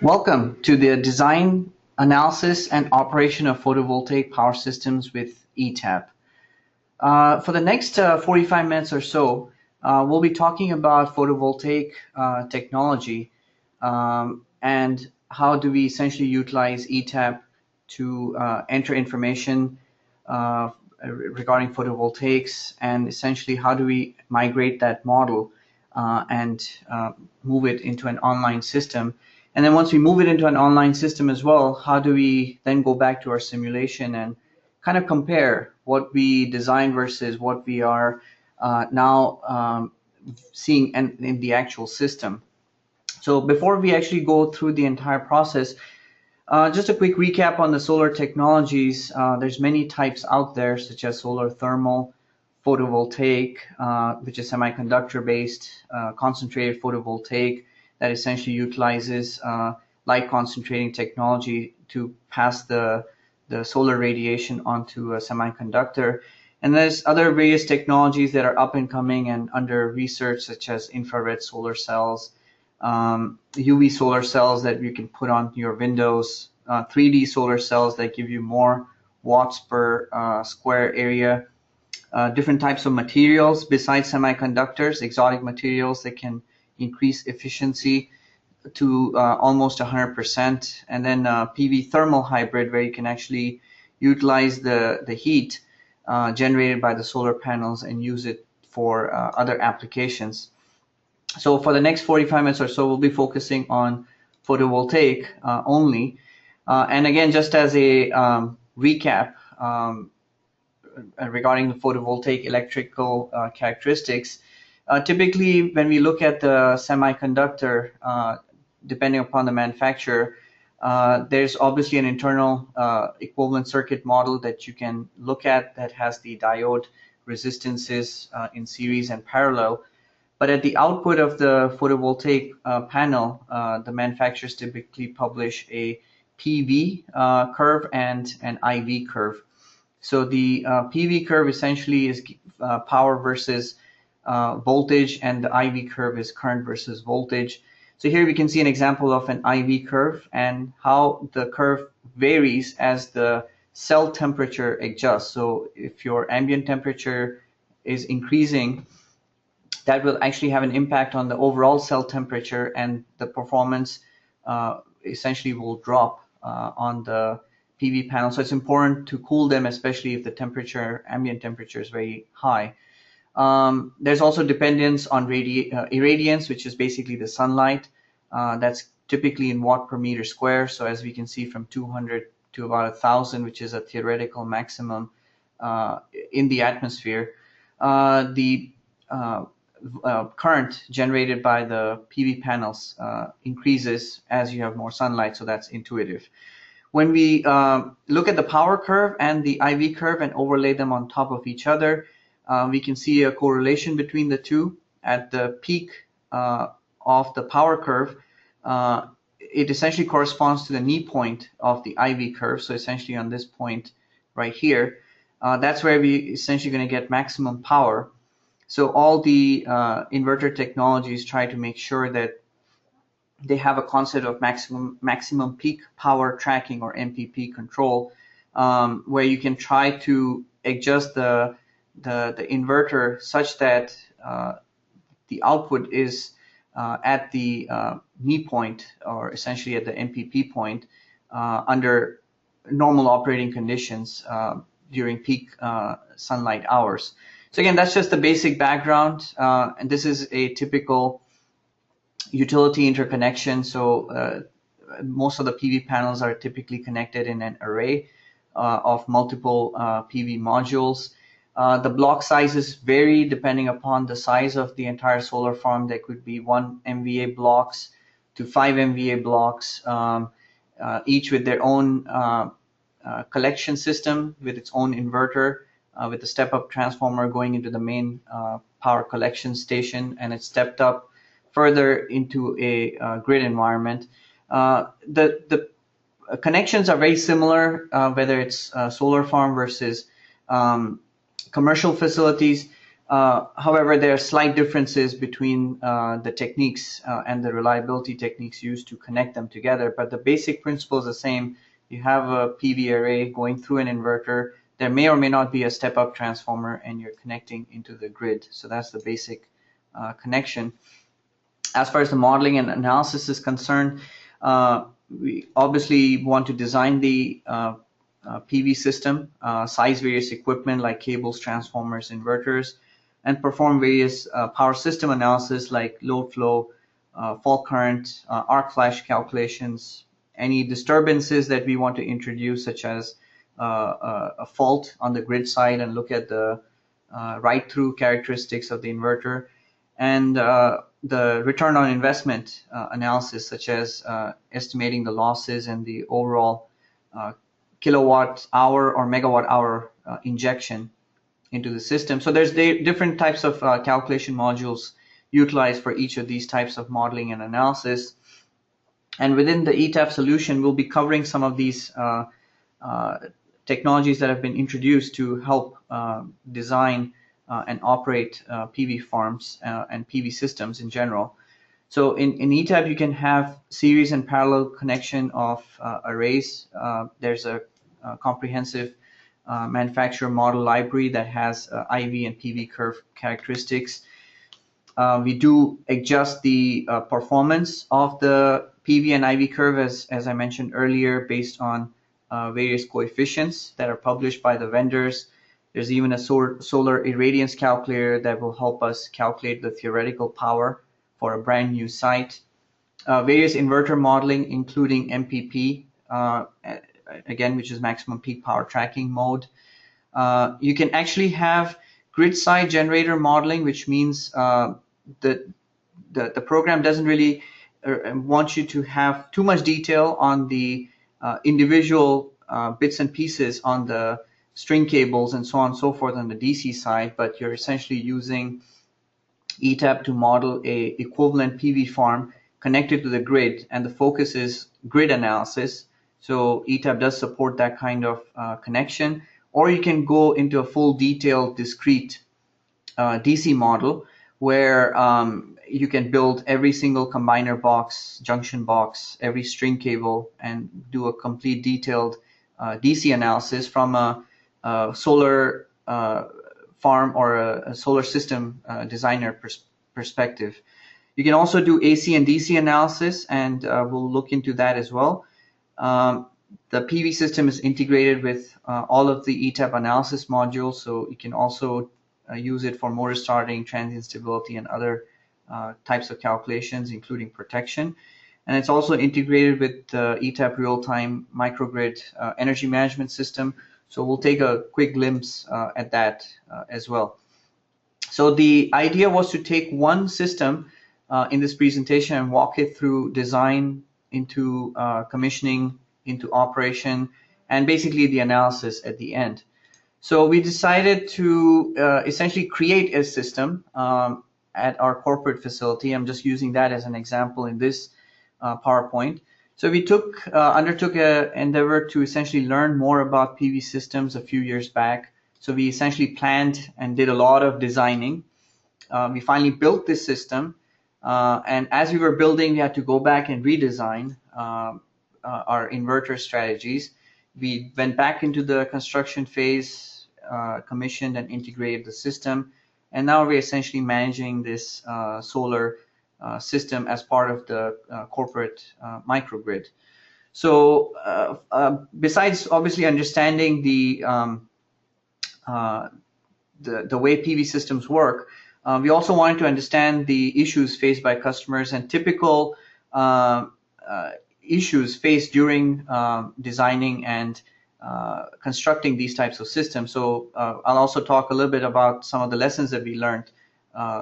Welcome to the design, analysis, and operation of photovoltaic power systems with ETAP. For the next 45 minutes or so, we'll be talking about photovoltaic technology and how do we essentially utilize ETAP to enter information regarding photovoltaics, and essentially how do we migrate that model and move it into an online system. And then once we move it into an online system as well, how do we then go back to our simulation and kind of compare what we designed versus what we are now seeing in the actual system. So before we actually go through the entire process, just a quick recap on the solar technologies. There's many types out there, such as solar thermal, photovoltaic, which is semiconductor-based, concentrated photovoltaic, that essentially utilizes light concentrating technology to pass the solar radiation onto a semiconductor. And there's other various technologies that are up and coming and under research, such as infrared solar cells, UV solar cells that you can put on your windows, 3D solar cells that give you more watts per square area, different types of materials besides semiconductors, exotic materials that can increase efficiency to almost 100%, and then PV thermal hybrid, where you can actually utilize the heat generated by the solar panels and use it for other applications. So for the next 45 minutes or so, we'll be focusing on photovoltaic only. And again, just as a recap regarding the photovoltaic electrical characteristics, typically when we look at the semiconductor, depending upon the manufacturer, there's obviously an internal equivalent circuit model that you can look at that has the diode resistances in series and parallel. But at the output of the photovoltaic panel, the manufacturers typically publish a PV curve and an IV curve. So the PV curve essentially is power versus voltage, and the IV curve is current versus voltage. So here we can see an example of an IV curve and how the curve varies as the cell temperature adjusts. So if your ambient temperature is increasing, that will actually have an impact on the overall cell temperature, and the performance essentially will drop on the PV panel. So it's important to cool them, especially if the ambient temperature is very high. There's also dependence on irradiance, which is basically the sunlight. That's typically in watt per meter square. So as we can see, from 200 to about 1,000, which is a theoretical maximum in the atmosphere. The current generated by the PV panels increases as you have more sunlight, so that's intuitive. When we look at the power curve and the IV curve and overlay them on top of each other, we can see a correlation between the two. At the peak of the power curve, it essentially corresponds to the knee point of the IV curve. So essentially on this point right here, that's where we essentially going to get maximum power. So all the inverter technologies try to make sure that they have a concept of maximum peak power tracking, or MPP control, where you can try to adjust the inverter such that the output is at the knee point, or essentially at the MPP point, under normal operating conditions during peak sunlight hours. So again, that's just the basic background, and this is a typical utility interconnection. So most of the PV panels are typically connected in an array of multiple PV modules. The block sizes vary depending upon the size of the entire solar farm. There could be 1 MVA blocks to 5 MVA blocks, each with their own collection system, with its own inverter, with a step-up transformer going into the main power collection station, and it's stepped up further into a grid environment. The connections are very similar, whether it's solar farm versus commercial facilities. However, there are slight differences between the techniques and the reliability techniques used to connect them together, but the basic principle is the same. You have a PV array going through an inverter. There may or may not be a step-up transformer, and you're connecting into the grid. So that's the basic connection. As far as the modeling and analysis is concerned, we obviously want to design the PV system, size various equipment like cables, transformers, inverters, and perform various power system analysis like load flow, fault current, arc flash calculations, any disturbances that we want to introduce, such as a fault on the grid side, and look at the ride-through characteristics of the inverter, and the return on investment analysis, such as estimating the losses and the overall kilowatt hour or megawatt hour injection into the system. So there's different types of calculation modules utilized for each of these types of modeling and analysis. And within the ETAP solution, we'll be covering some of these technologies that have been introduced to help design and operate PV farms and PV systems in general. So in ETAP, you can have series and parallel connection of arrays. There's a comprehensive manufacturer model library that has IV and PV curve characteristics. We do adjust the performance of the PV and IV curve, as I mentioned earlier, based on various coefficients that are published by the vendors. There's even a solar irradiance calculator that will help us calculate the theoretical power for a brand new site. Various inverter modeling, including MPP, again, which is maximum peak power tracking mode. You can actually have grid side generator modeling, which means that the program doesn't really want you to have too much detail on the individual bits and pieces on the string cables and so on and so forth on the DC side, but you're essentially using ETAP to model a equivalent PV farm connected to the grid, and the focus is grid analysis. So ETAP does support that kind of connection. Or you can go into a full detailed discrete DC model where you can build every single combiner box, junction box, every string cable, and do a complete detailed DC analysis from a solar farm or a solar system designer perspective. You can also do AC and DC analysis, and we'll look into that as well. The PV system is integrated with all of the ETAP analysis modules, so you can also use it for motor starting, transient stability, and other types of calculations, including protection. And it's also integrated with the ETAP real-time microgrid energy management system. So we'll take a quick glimpse at that as well. So the idea was to take one system in this presentation and walk it through design into commissioning, into operation, and basically the analysis at the end. So we decided to essentially create a system at our corporate facility. I'm just using that as an example in this PowerPoint. So we undertook an endeavor to essentially learn more about PV systems a few years back. So we essentially planned and did a lot of designing. We finally built this system. And as we were building, we had to go back and redesign our inverter strategies. We went back into the construction phase, commissioned and integrated the system. And now we're essentially managing this solar system as part of the corporate microgrid. So besides obviously understanding the way PV systems work, we also wanted to understand the issues faced by customers and typical issues faced during designing and constructing these types of systems. So I'll also talk a little bit about some of the lessons that we learned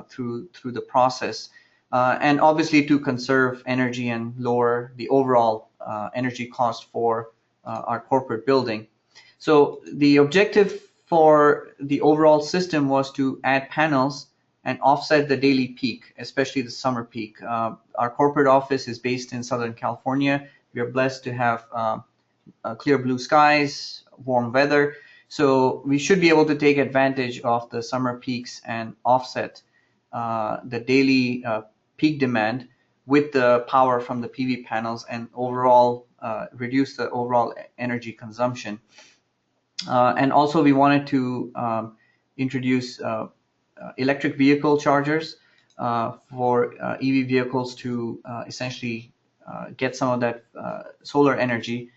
through the process. And obviously to conserve energy and lower the overall energy cost for our corporate building. So the objective for the overall system was to add panels and offset the daily peak, especially the summer peak. Our corporate office is based in Southern California. We are blessed to have clear blue skies, warm weather. So we should be able to take advantage of the summer peaks and offset the daily peak demand with the power from the PV panels, and overall reduce the overall energy consumption. And also we wanted to introduce electric vehicle chargers for EV vehicles to essentially get some of that solar energy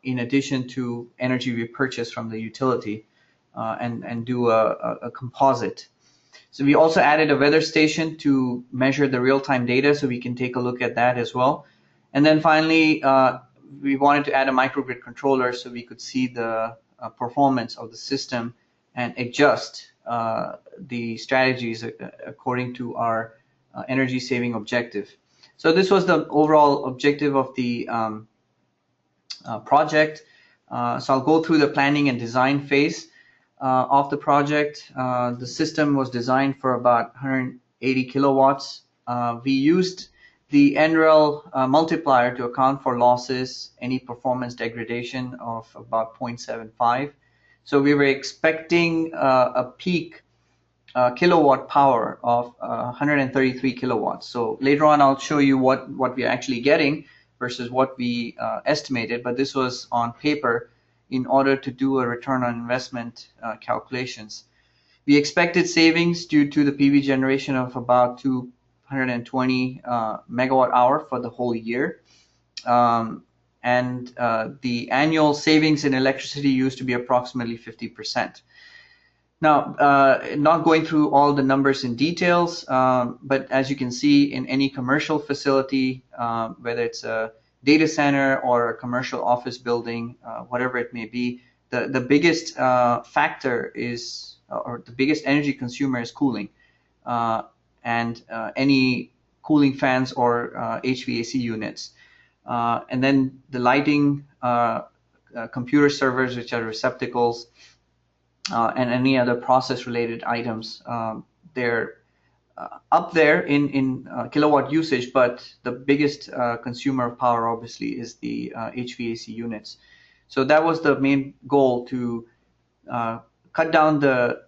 in addition to energy we purchase from the utility, and do a composite. So we also added a weather station to measure the real-time data, so we can take a look at that as well. And then finally, we wanted to add a microgrid controller so we could see the performance of the system and adjust the strategies according to our energy saving objective. So this was the overall objective of the project. So I'll go through the planning and design phase of the project. The system was designed for about 180 kilowatts. We used the NREL multiplier to account for losses, any performance degradation of about 0.75. So we were expecting a peak kilowatt power of 133 kilowatts. So later on I'll show you what we're actually getting versus what we estimated, but this was on paper in order to do a return on investment calculations. We expected savings due to the PV generation of about 220 megawatt hour for the whole year. And the annual savings in electricity used to be approximately 50%. Now, not going through all the numbers in details, but as you can see in any commercial facility, whether it's a data center or a commercial office building, whatever it may be, the biggest factor is, or the biggest energy consumer is cooling, and any cooling fans or HVAC units. And then the lighting, computer servers, which are receptacles, and any other process-related items. They're up there in kilowatt usage, but the biggest consumer of power obviously is the HVAC units. So that was the main goal, to cut down the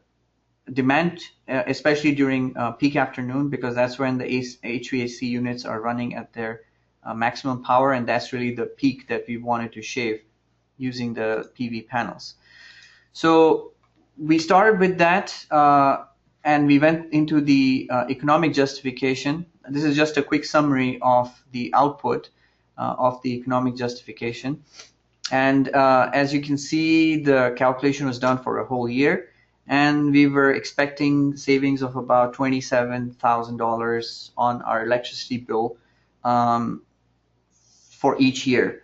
demand, especially during peak afternoon, because that's when the HVAC units are running at their maximum power, and that's really the peak that we wanted to shave using the PV panels. So we started with that, and we went into the economic justification. This is just a quick summary of the output of the economic justification. And as you can see, the calculation was done for a whole year, and we were expecting savings of about $27,000 on our electricity bill for each year.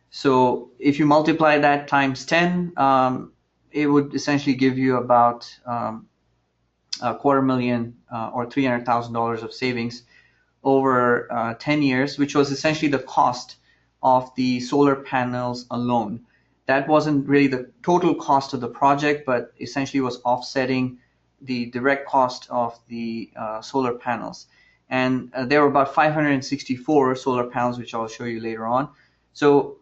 So if you multiply that times 10, it would essentially give you about $250,000 or $300,000 of savings over 10 years, which was essentially the cost of the solar panels alone. That wasn't really the total cost of the project, but essentially was offsetting the direct cost of the solar panels. And there were about 564 solar panels, which I'll show you later on. So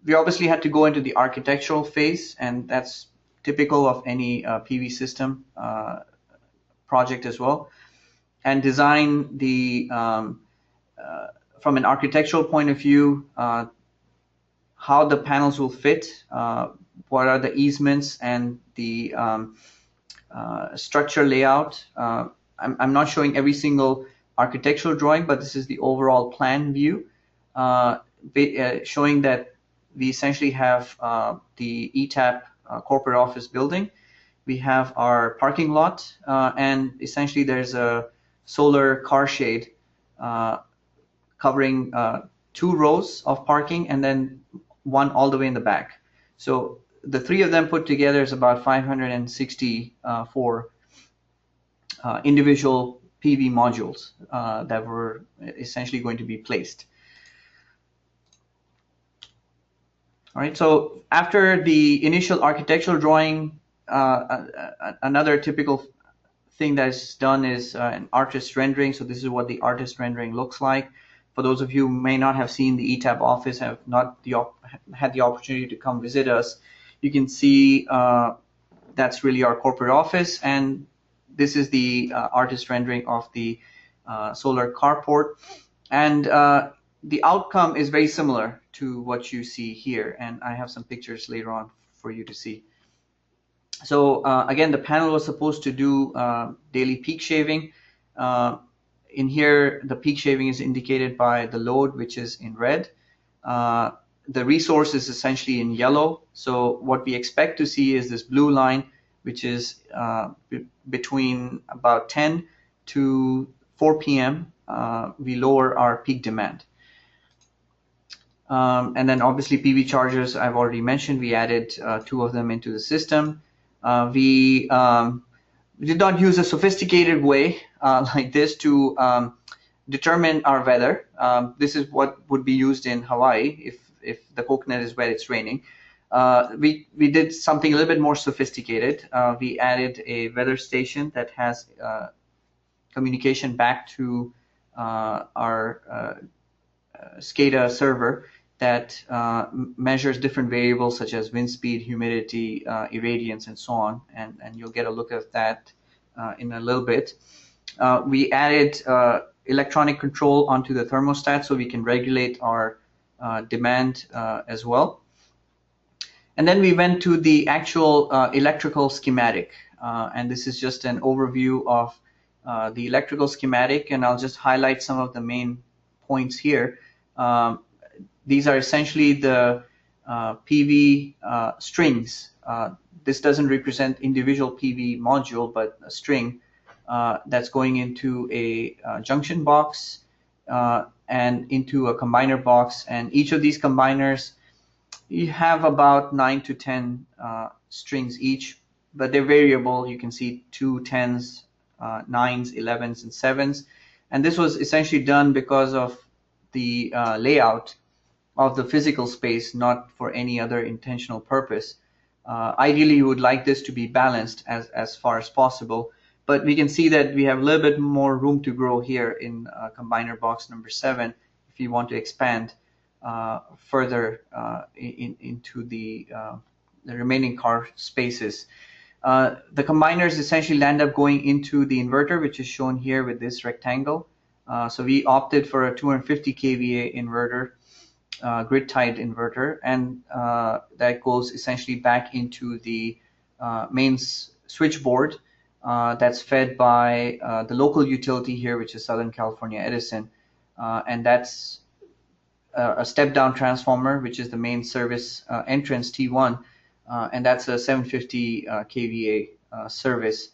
we obviously had to go into the architectural phase, and that's typical of any PV system project as well, and design the from an architectural point of view, how the panels will fit, what are the easements and the structure layout. I'm not showing every single architectural drawing, but this is the overall plan view, showing that we essentially have the ETAP corporate office building. We have our parking lot, and essentially there's a solar car shade covering 2 rows of parking, and then one all the way in the back. So the 3 of them put together is about 564 individual PV modules that were essentially going to be placed. All right, so after the initial architectural drawing, another typical thing that's done is an artist rendering. So this is what the artist rendering looks like. For those of you who may not have seen the ETAP office, have not had the opportunity to come visit us, you can see that's really our corporate office, and this is the artist rendering of the solar carport. And the outcome is very similar to what you see here, and I have some pictures later on for you to see. So again, the panel was supposed to do daily peak shaving. In here, the peak shaving is indicated by the load, which is in red. The resource is essentially in yellow. So what we expect to see is this blue line, which is between about 10 to 4 p.m. We lower our peak demand. And then obviously PV chargers, I've already mentioned, we added 2 of them into the system. We did not use a sophisticated way like this to determine our weather. This is what would be used in Hawaii. If the coconut is wet, it's raining. We did something a little bit more sophisticated. We added a weather station that has communication back to our SCADA server that measures different variables such as wind speed, humidity, irradiance, and so on. And you'll get a look at that in a little bit. We added electronic control onto the thermostat so we can regulate our demand as well. And then we went to the actual electrical schematic. And this is just an overview of the electrical schematic. And I'll just highlight some of the main points here. These are essentially the PV strings. This doesn't represent individual PV module, but a string that's going into a junction box and into a combiner box. And each of these combiners, you have about 9 to 10 strings each, but they're variable. You can see 2 10s, 9s, 11s, and 7s. And this was essentially done because of the layout of the physical space, not for any other intentional purpose. Ideally, you would like this to be balanced as far as possible, but we can see that we have a little bit more room to grow here in combiner box number 7 if you want to expand further into the remaining car spaces. The combiners essentially land up going into the inverter, which is shown here with this rectangle. So we opted for a 250 kVA inverter, grid-tied inverter, and that goes essentially back into the main switchboard that's fed by the local utility here, which is Southern California Edison, and that's a step-down transformer, which is the main service entrance T1, and that's a 750 kVA service,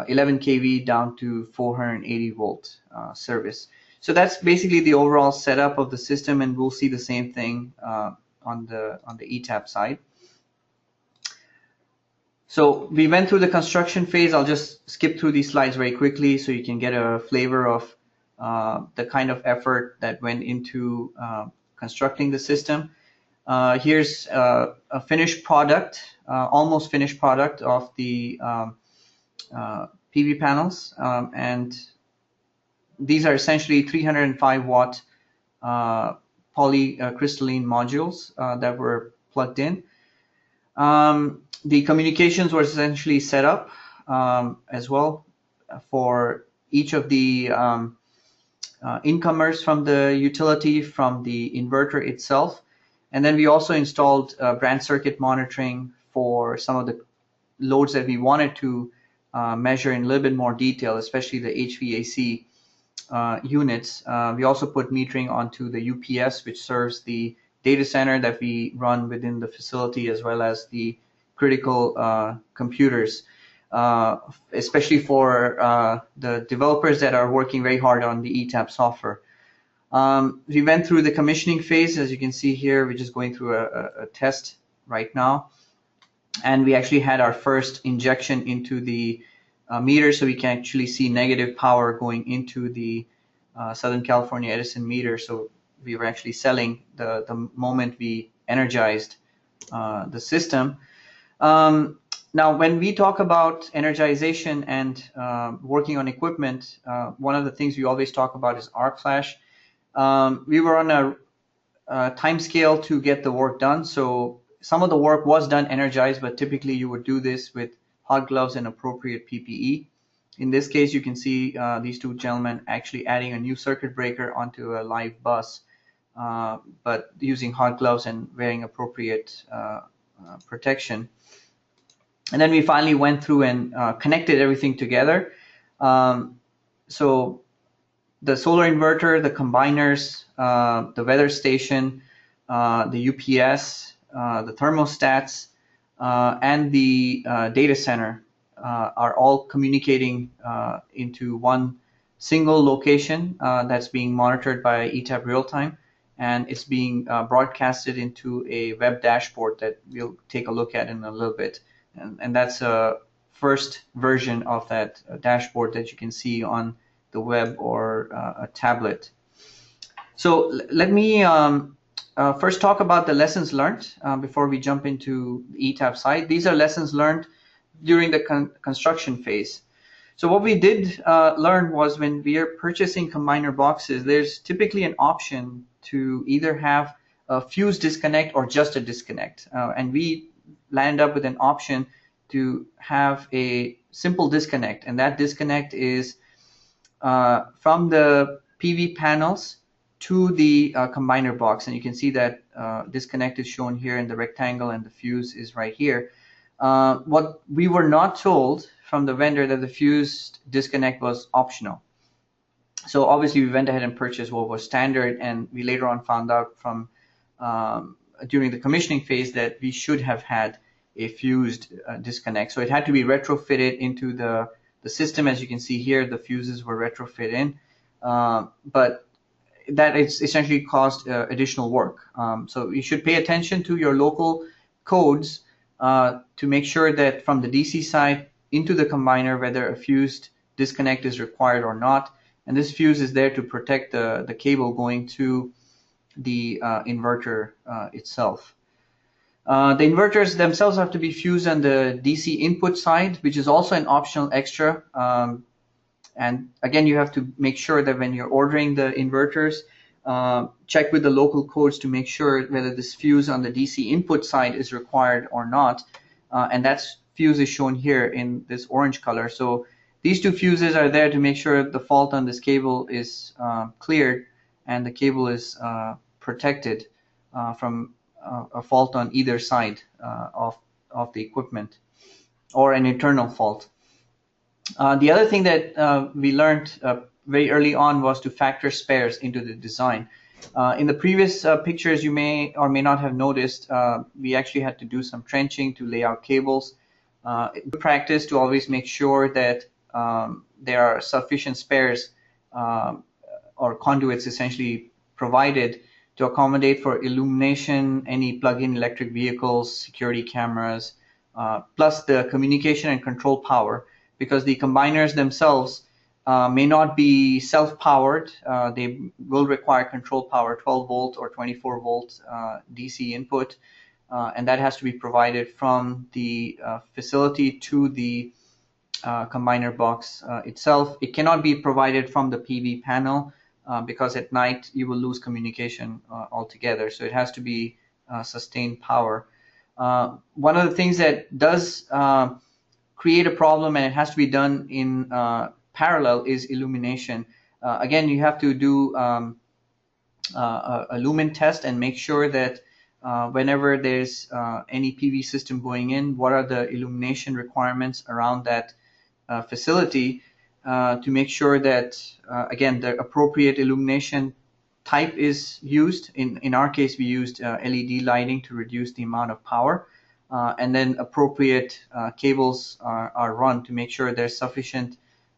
11 kV down to 480 volt service. So that's basically the overall setup of the system, and we'll see the same thing on the ETAP side. So we went through the construction phase. I'll just skip through these slides very quickly so you can get a flavor of the kind of effort that went into constructing the system. Here's a finished product, almost finished product of the PV panels, and these are essentially 305 watt polycrystalline modules that were plugged in. The communications were essentially set up as well for each of the incomers from the utility, from the inverter itself. And then we also installed branch circuit monitoring for some of the loads that we wanted to measure in a little bit more detail, especially the HVAC units. We also put metering onto the UPS, which serves the data center that we run within the facility, as well as the critical computers, especially for the developers that are working very hard on the ETAP software. We went through the commissioning phase, as you can see here. We're just going through a test right now. And we actually had our first injection into the meter, so we can actually see negative power going into the Southern California Edison meter. So we were actually selling the moment we energized the system. Now, when we talk about energization and working on equipment, one of the things we always talk about is arc flash. We were on a time scale to get the work done, so some of the work was done energized, but typically you would do this with hot gloves and appropriate PPE. In this case, you can see these two gentlemen actually adding a new circuit breaker onto a live bus, but using hot gloves and wearing appropriate protection. And then we finally went through and connected everything together. So the solar inverter, the combiners, the weather station, the UPS, the thermostats, and the data center are all communicating into one single location that's being monitored by ETAP real time, and it's being broadcasted into a web dashboard that we'll take a look at in a little bit. And that's a first version of that dashboard that you can see on the web or a tablet. So let me first talk about the lessons learned before we jump into the ETAP side. These are lessons learned during the construction phase. So what we did learn was when we are purchasing combiner boxes, there's typically an option to either have a fuse disconnect or just a disconnect. And we land up with an option to have a simple disconnect, and that disconnect is from the PV panels to the combiner box. And you can see that disconnect is shown here in the rectangle and the fuse is right here. What we were not told from the vendor that the fuse disconnect was optional. So obviously we went ahead and purchased what was standard, and we later on found out from during the commissioning phase that we should have had a fused disconnect. So it had to be retrofitted into the system. As you can see here, the fuses were retrofit in, but that it's essentially caused additional work. So you should pay attention to your local codes to make sure that from the DC side into the combiner, whether a fused disconnect is required or not. And this fuse is there to protect the cable going to the inverter itself. The inverters themselves have to be fused on the DC input side, which is also an optional extra. And again, you have to make sure that when you're ordering the inverters, check with the local codes to make sure whether this fuse on the DC input side is required or not. And that fuse is shown here in this orange color. So these two fuses are there to make sure the fault on this cable is cleared and the cable is protected from a fault on either side of the equipment or an internal fault. The other thing that we learned very early on was to factor spares into the design. In the previous pictures, you may or may not have noticed, we actually had to do some trenching to lay out cables. It's good practice to always make sure that there are sufficient spares or conduits essentially provided to accommodate for illumination, any plug-in electric vehicles, security cameras, plus the communication and control power, because the combiners themselves may not be self-powered. They will require control power, 12 volt or 24 volt DC input, and that has to be provided from the facility to the combiner box itself. It cannot be provided from the PV panel because at night you will lose communication altogether. So it has to be sustained power. One of the things that does create a problem, and it has to be done in parallel, is illumination. Again, you have to do a lumen test and make sure that whenever there's any PV system going in, what are the illumination requirements around that facility to make sure that, again, the appropriate illumination type is used. In our case, we used LED lighting to reduce the amount of power. And then appropriate cables are run to make sure there's sufficient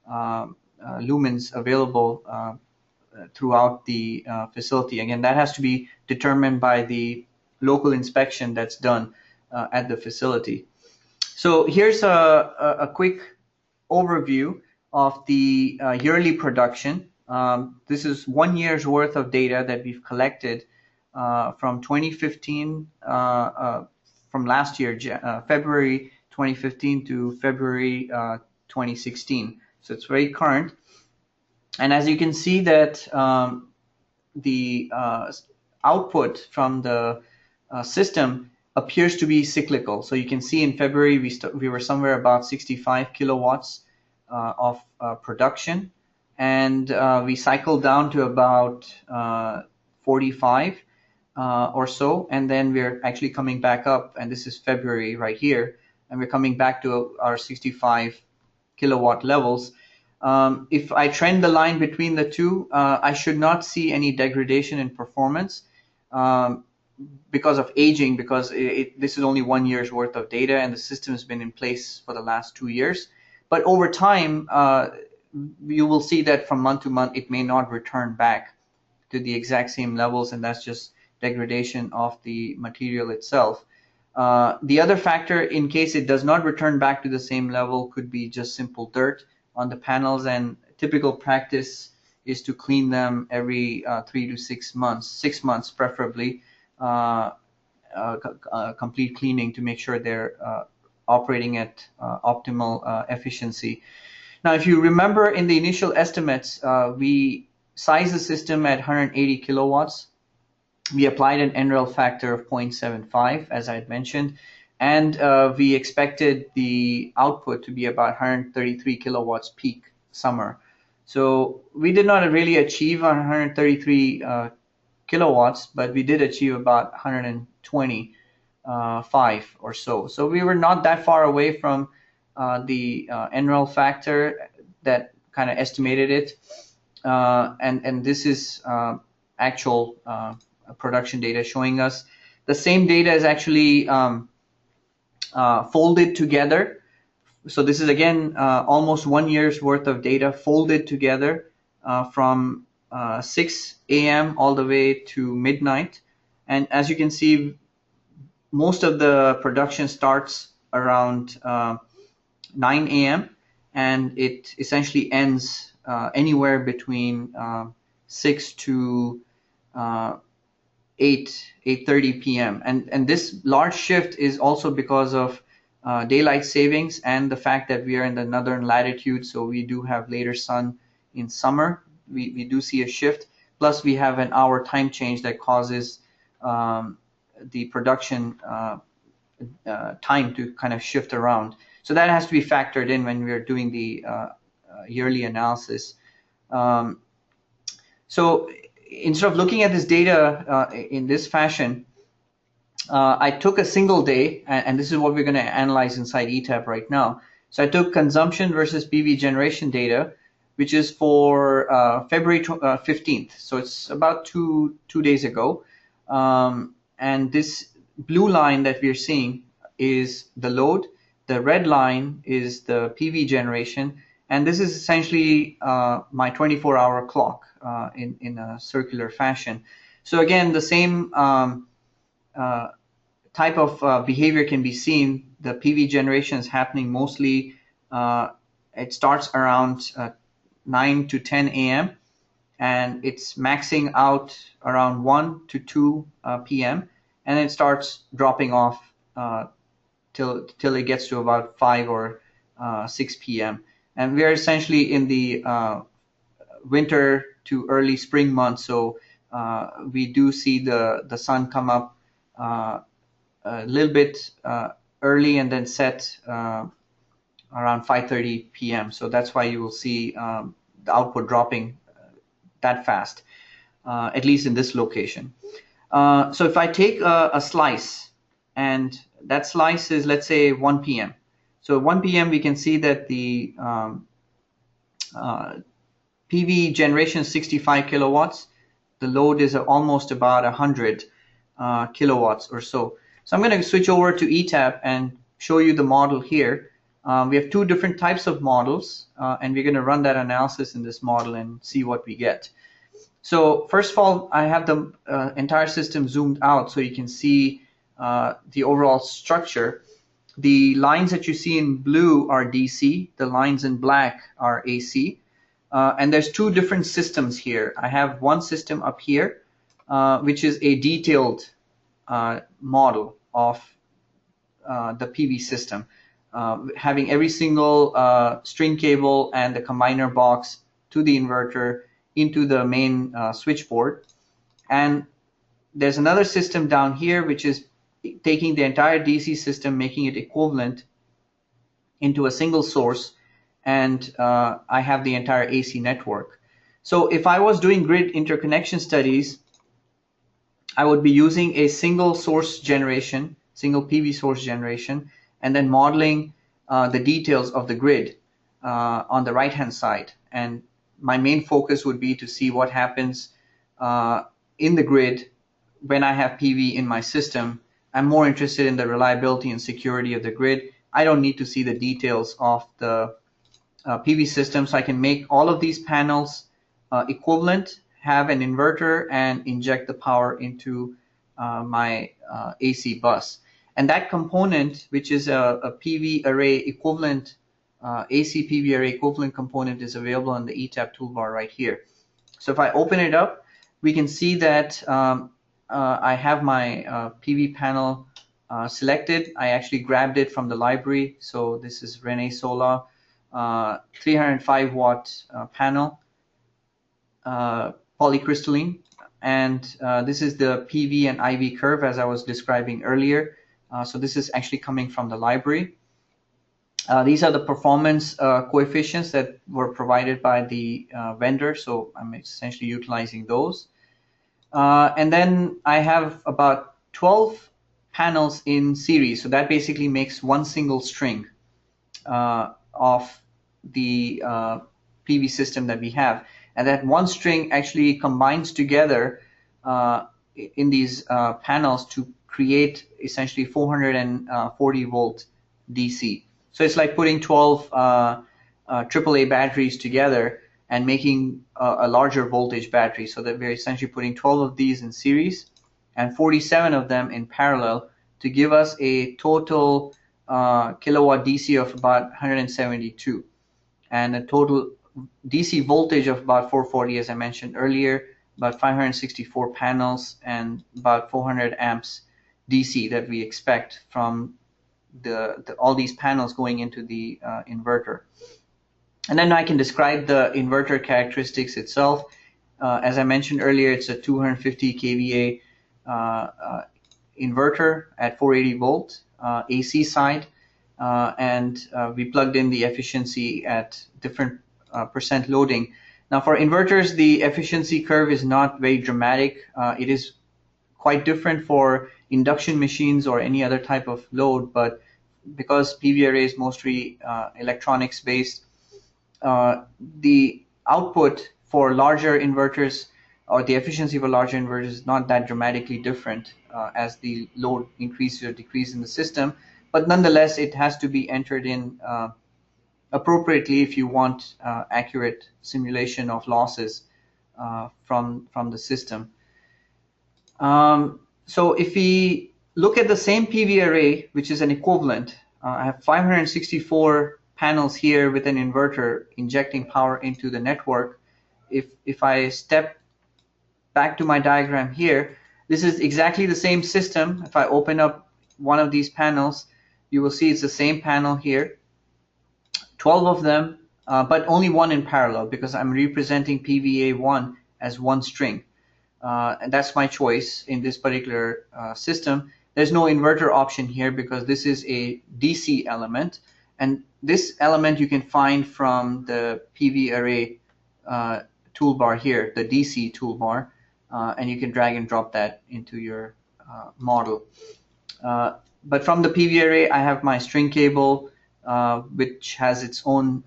lumens available throughout the facility. Again, that has to be determined by the local inspection that's done at the facility. So here's a quick overview of the yearly production. This is 1 year's worth of data that we've collected from 2015, from last year, February 2015 to February 2016. So it's very current. And as you can see that the output from the system appears to be cyclical. So you can see in February we were somewhere about 65 kilowatts of production, and we cycled down to about 45 or so, and then we're actually coming back up, and this is February right here, and we're coming back to our 65 kilowatt levels. If I trend the line between the two, I should not see any degradation in performance because of aging, because this is only 1 year's worth of data, and the system has been in place for the last 2 years. But over time, you will see that from month to month, it may not return back to the exact same levels, and that's just degradation of the material itself. The other factor, in case it does not return back to the same level, could be just simple dirt on the panels, and typical practice is to clean them every 3 to 6 months, 6 months preferably, complete cleaning to make sure they're operating at optimal efficiency. Now, if you remember in the initial estimates, we sized the system at 180 kilowatts. We applied an NREL factor of 0.75, as I had mentioned, and we expected the output to be about 133 kilowatts peak summer. So we did not really achieve 133 kilowatts, but we did achieve about 125 or so. So we were not that far away from the NREL factor that kind of estimated it. And this is actual production data showing us. The same data is actually folded together. So this is again almost 1 year's worth of data folded together from 6 a.m. all the way to midnight. And as you can see, most of the production starts around 9 a.m. and it essentially ends anywhere between 6 to 8:30 p.m. And this large shift is also because of daylight savings and the fact that we are in the northern latitude, so we do have later sun in summer. We do see a shift. Plus, we have an hour time change that causes the production time to kind of shift around. So that has to be factored in when we're doing the yearly analysis. So instead of looking at this data in this fashion, I took a single day, and this is what we're going to analyze inside ETAP right now. So I took consumption versus PV generation data, which is for February 15th. So it's about two days ago. And this blue line that we're seeing is the load. The red line is the PV generation. And this is essentially my 24-hour clock in a circular fashion. So again, the same type of behavior can be seen. The PV generation is happening mostly, it starts around 9 to 10 a.m. and it's maxing out around 1 to 2 p.m. and it starts dropping off till it gets to about 5 or 6 p.m. And we are essentially in the winter to early spring months, so we do see the sun come up a little bit early and then set around 5:30 p.m. So that's why you will see the output dropping that fast, at least in this location. So if I take a slice, and that slice is, let's say, 1 p.m. So 1 p.m. we can see that the PV generation is 65 kilowatts. The load is almost about 100 kilowatts or so. So I'm going to switch over to ETAP and show you the model here. We have two different types of models, and we're going to run that analysis in this model and see what we get. So first of all, I have the entire system zoomed out so you can see the overall structure. The lines that you see in blue are DC. The lines in black are AC. And there's two different systems here. I have one system up here, which is a detailed model of the PV system, having every single string cable and the combiner box to the inverter into the main switchboard. And there's another system down here, which is taking the entire DC system, making it equivalent into a single source, and I have the entire AC network. So if I was doing grid interconnection studies, I would be using a single source generation, single PV source generation, and then modeling the details of the grid on the right-hand side. And my main focus would be to see what happens in the grid when I have PV in my system. I'm more interested in the reliability and security of the grid. I don't need to see the details of the PV system, so I can make all of these panels equivalent, have an inverter, and inject the power into my AC bus. And that component, which is a PV array equivalent, AC PV array equivalent component, is available on the ETAP toolbar right here. So if I open it up, we can see that I have my PV panel selected. I actually grabbed it from the library. So this is ReneSola 305 watt panel, polycrystalline, and this is the PV and IV curve as I was describing earlier. So this is actually coming from the library. These are the performance coefficients that were provided by the vendor, so I'm essentially utilizing those. And then I have about 12 panels in series, so that basically makes one single string of the PV system that we have. And that one string actually combines together in these panels to create essentially 440 volt DC. So it's like putting 12 AAA batteries together and making a larger voltage battery, so that we're essentially putting 12 of these in series and 47 of them in parallel to give us a total kilowatt DC of about 172 and a total DC voltage of about 440, as I mentioned earlier, about 564 panels and about 400 amps DC that we expect from all these panels going into the inverter. And then I can describe the inverter characteristics itself. As I mentioned earlier, it's a 250 kVA inverter at 480 volt AC side, and we plugged in the efficiency at different percent loading. Now for inverters, the efficiency curve is not very dramatic. It is quite different for induction machines or any other type of load, but because PV array is mostly electronics based, the output for larger inverters, or the efficiency for larger inverters, is not that dramatically different as the load increases or decreases in the system. But nonetheless, it has to be entered in appropriately if you want accurate simulation of losses from the system. So if we look at the same PV array, which is an equivalent, I have 564 panels here with an inverter injecting power into the network. If I step back to my diagram here, this is exactly the same system. If I open up one of these panels, you will see it's the same panel here, 12 of them, but only one in parallel because I'm representing PVA1 as one string. And that's my choice in this particular system. There's no inverter option here because this is a DC element, and this element you can find from the PV array toolbar here, the DC toolbar, and you can drag and drop that into your model. But from the PV array, I have my string cable, which has its own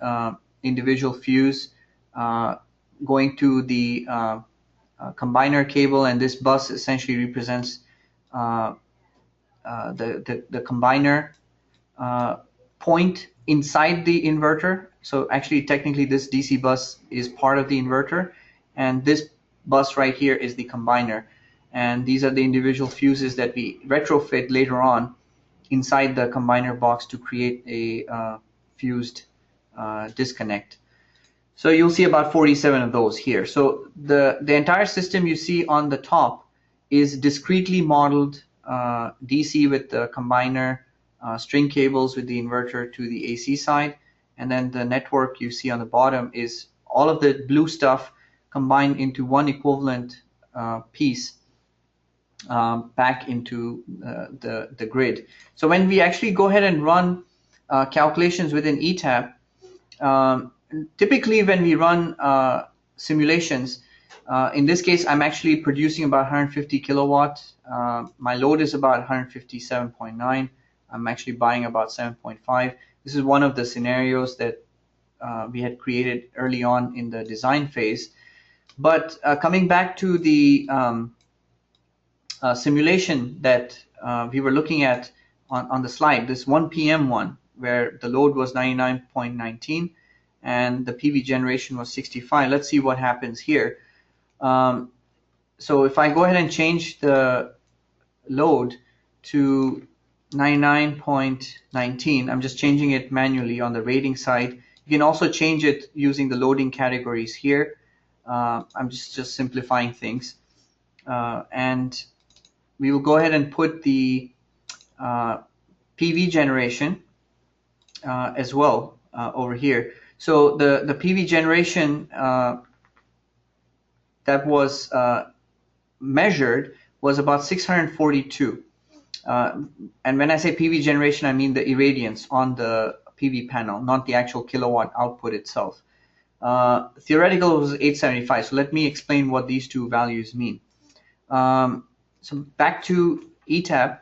individual fuse going to the combiner cable, and this bus essentially represents the combiner point inside the inverter. So actually, technically, this DC bus is part of the inverter, and this bus right here is the combiner. And these are the individual fuses that we retrofit later on inside the combiner box to create a fused disconnect. So you'll see about 47 of those here. So the entire system you see on the top is discretely modeled DC with the combiner, string cables with the inverter to the AC side, and then the network you see on the bottom is all of the blue stuff combined into one equivalent piece back into the grid. So when we actually go ahead and run calculations within ETAP, typically when we run simulations, in this case, I'm actually producing about 150 kilowatt. My load is about 157.9. I'm actually buying about 7.5. This is one of the scenarios that we had created early on in the design phase. But coming back to the simulation that we were looking at on the slide, this 1 p.m. one, where the load was 99.19 and the PV generation was 65. Let's see what happens here. So if I go ahead and change the load to 99.19, I'm just changing it manually on the rating side. You can also change it using the loading categories here. I'm just simplifying things. And we will go ahead and put the PV generation as well over here. So the PV generation that was measured was about 642. And when I say PV generation, I mean the irradiance on the PV panel, not the actual kilowatt output itself. Theoretical was 875. So let me explain what these two values mean. So back to ETAP.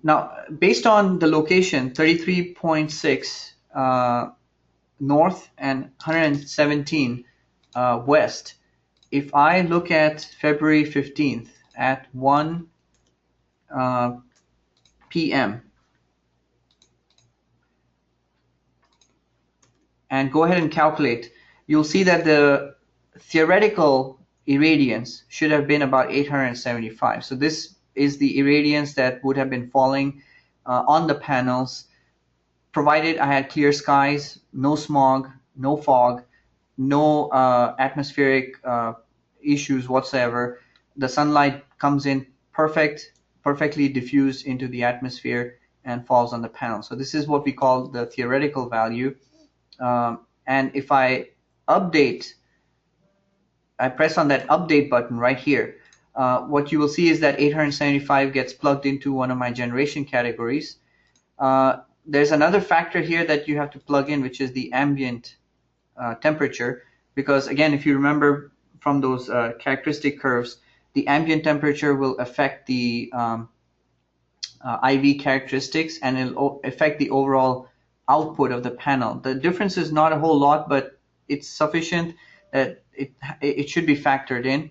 Now, based on the location, 33.6 north and 117 west, if I look at February 15th at 1 p.m. and go ahead and calculate, you'll see that the theoretical irradiance should have been about 875. So this is the irradiance that would have been falling on the panels, provided I had clear skies, no smog, no fog, no atmospheric issues whatsoever. The sunlight comes in perfectly diffused into the atmosphere and falls on the panel. So this is what we call the theoretical value. And if I press on that update button right here, what you will see is that 875 gets plugged into one of my generation categories. There's another factor here that you have to plug in, which is the ambient temperature, because again, if you remember from those characteristic curves, the ambient temperature will affect the IV characteristics, and it'll affect the overall output of the panel. The difference is not a whole lot, but it's sufficient that it should be factored in.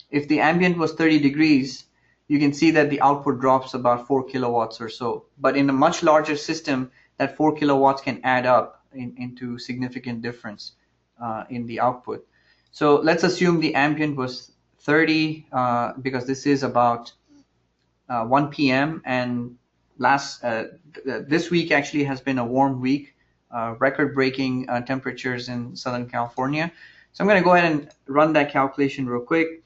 If the ambient was 30 degrees, you can see that the output drops about 4 kilowatts or so. But in a much larger system, that 4 kilowatts can add up into significant difference in the output. So let's assume the ambient was 30 because this is about 1 p.m. and this week actually has been a warm week, record-breaking temperatures in Southern California. So I'm going to go ahead and run that calculation real quick.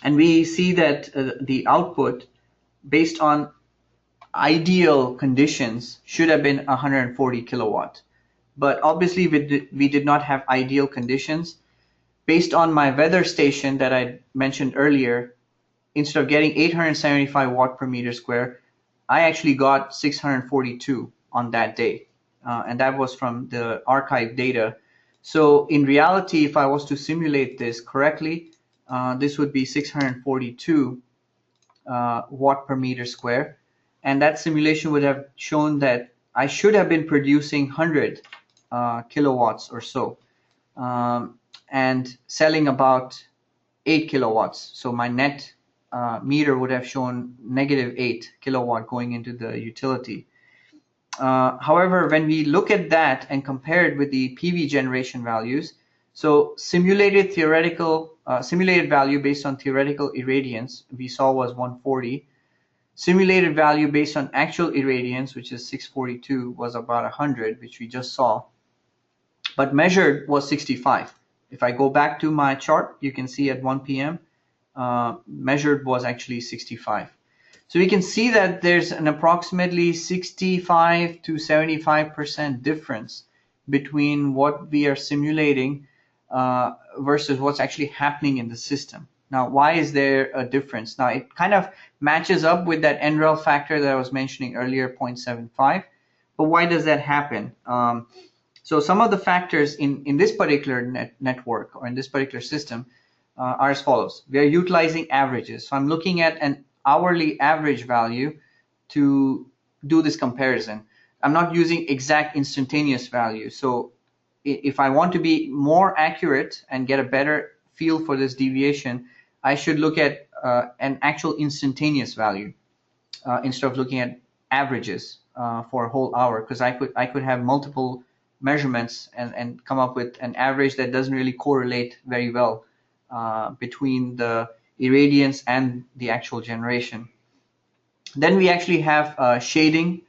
And we see that the output, based on ideal conditions, should have been 140 kilowatt. But obviously we did not have ideal conditions. Based on my weather station that I mentioned earlier, instead of getting 875 watt per meter square, I actually got 642 on that day. And that was from the archive data. So in reality, if I was to simulate this correctly, this would be 642 watt per meter square. And that simulation would have shown that I should have been producing 100 kilowatts or so, and selling about 8 kilowatts. So my net meter would have shown negative 8 kilowatt going into the utility. However, when we look at that and compare it with the PV generation values, so simulated value based on theoretical irradiance we saw was 140. Simulated value based on actual irradiance, which is 642, was about 100, which we just saw. But measured was 65. If I go back to my chart, you can see at 1 p.m. Measured was actually 65. So we can see that there's an approximately 65 to 75% difference between what we are simulating versus what's actually happening in the system. Now, why is there a difference? Now, it kind of matches up with that NREL factor that I was mentioning earlier, 0.75. But why does that happen? So some of the factors in this particular network or in this particular system are as follows. We are utilizing averages. So I'm looking at an hourly average value to do this comparison. I'm not using exact instantaneous value. So if I want to be more accurate and get a better feel for this deviation, I should look at an actual instantaneous value instead of looking at averages for a whole hour, because I could have multiple measurements and come up with an average that doesn't really correlate very well between the irradiance and the actual generation. Then we actually have shading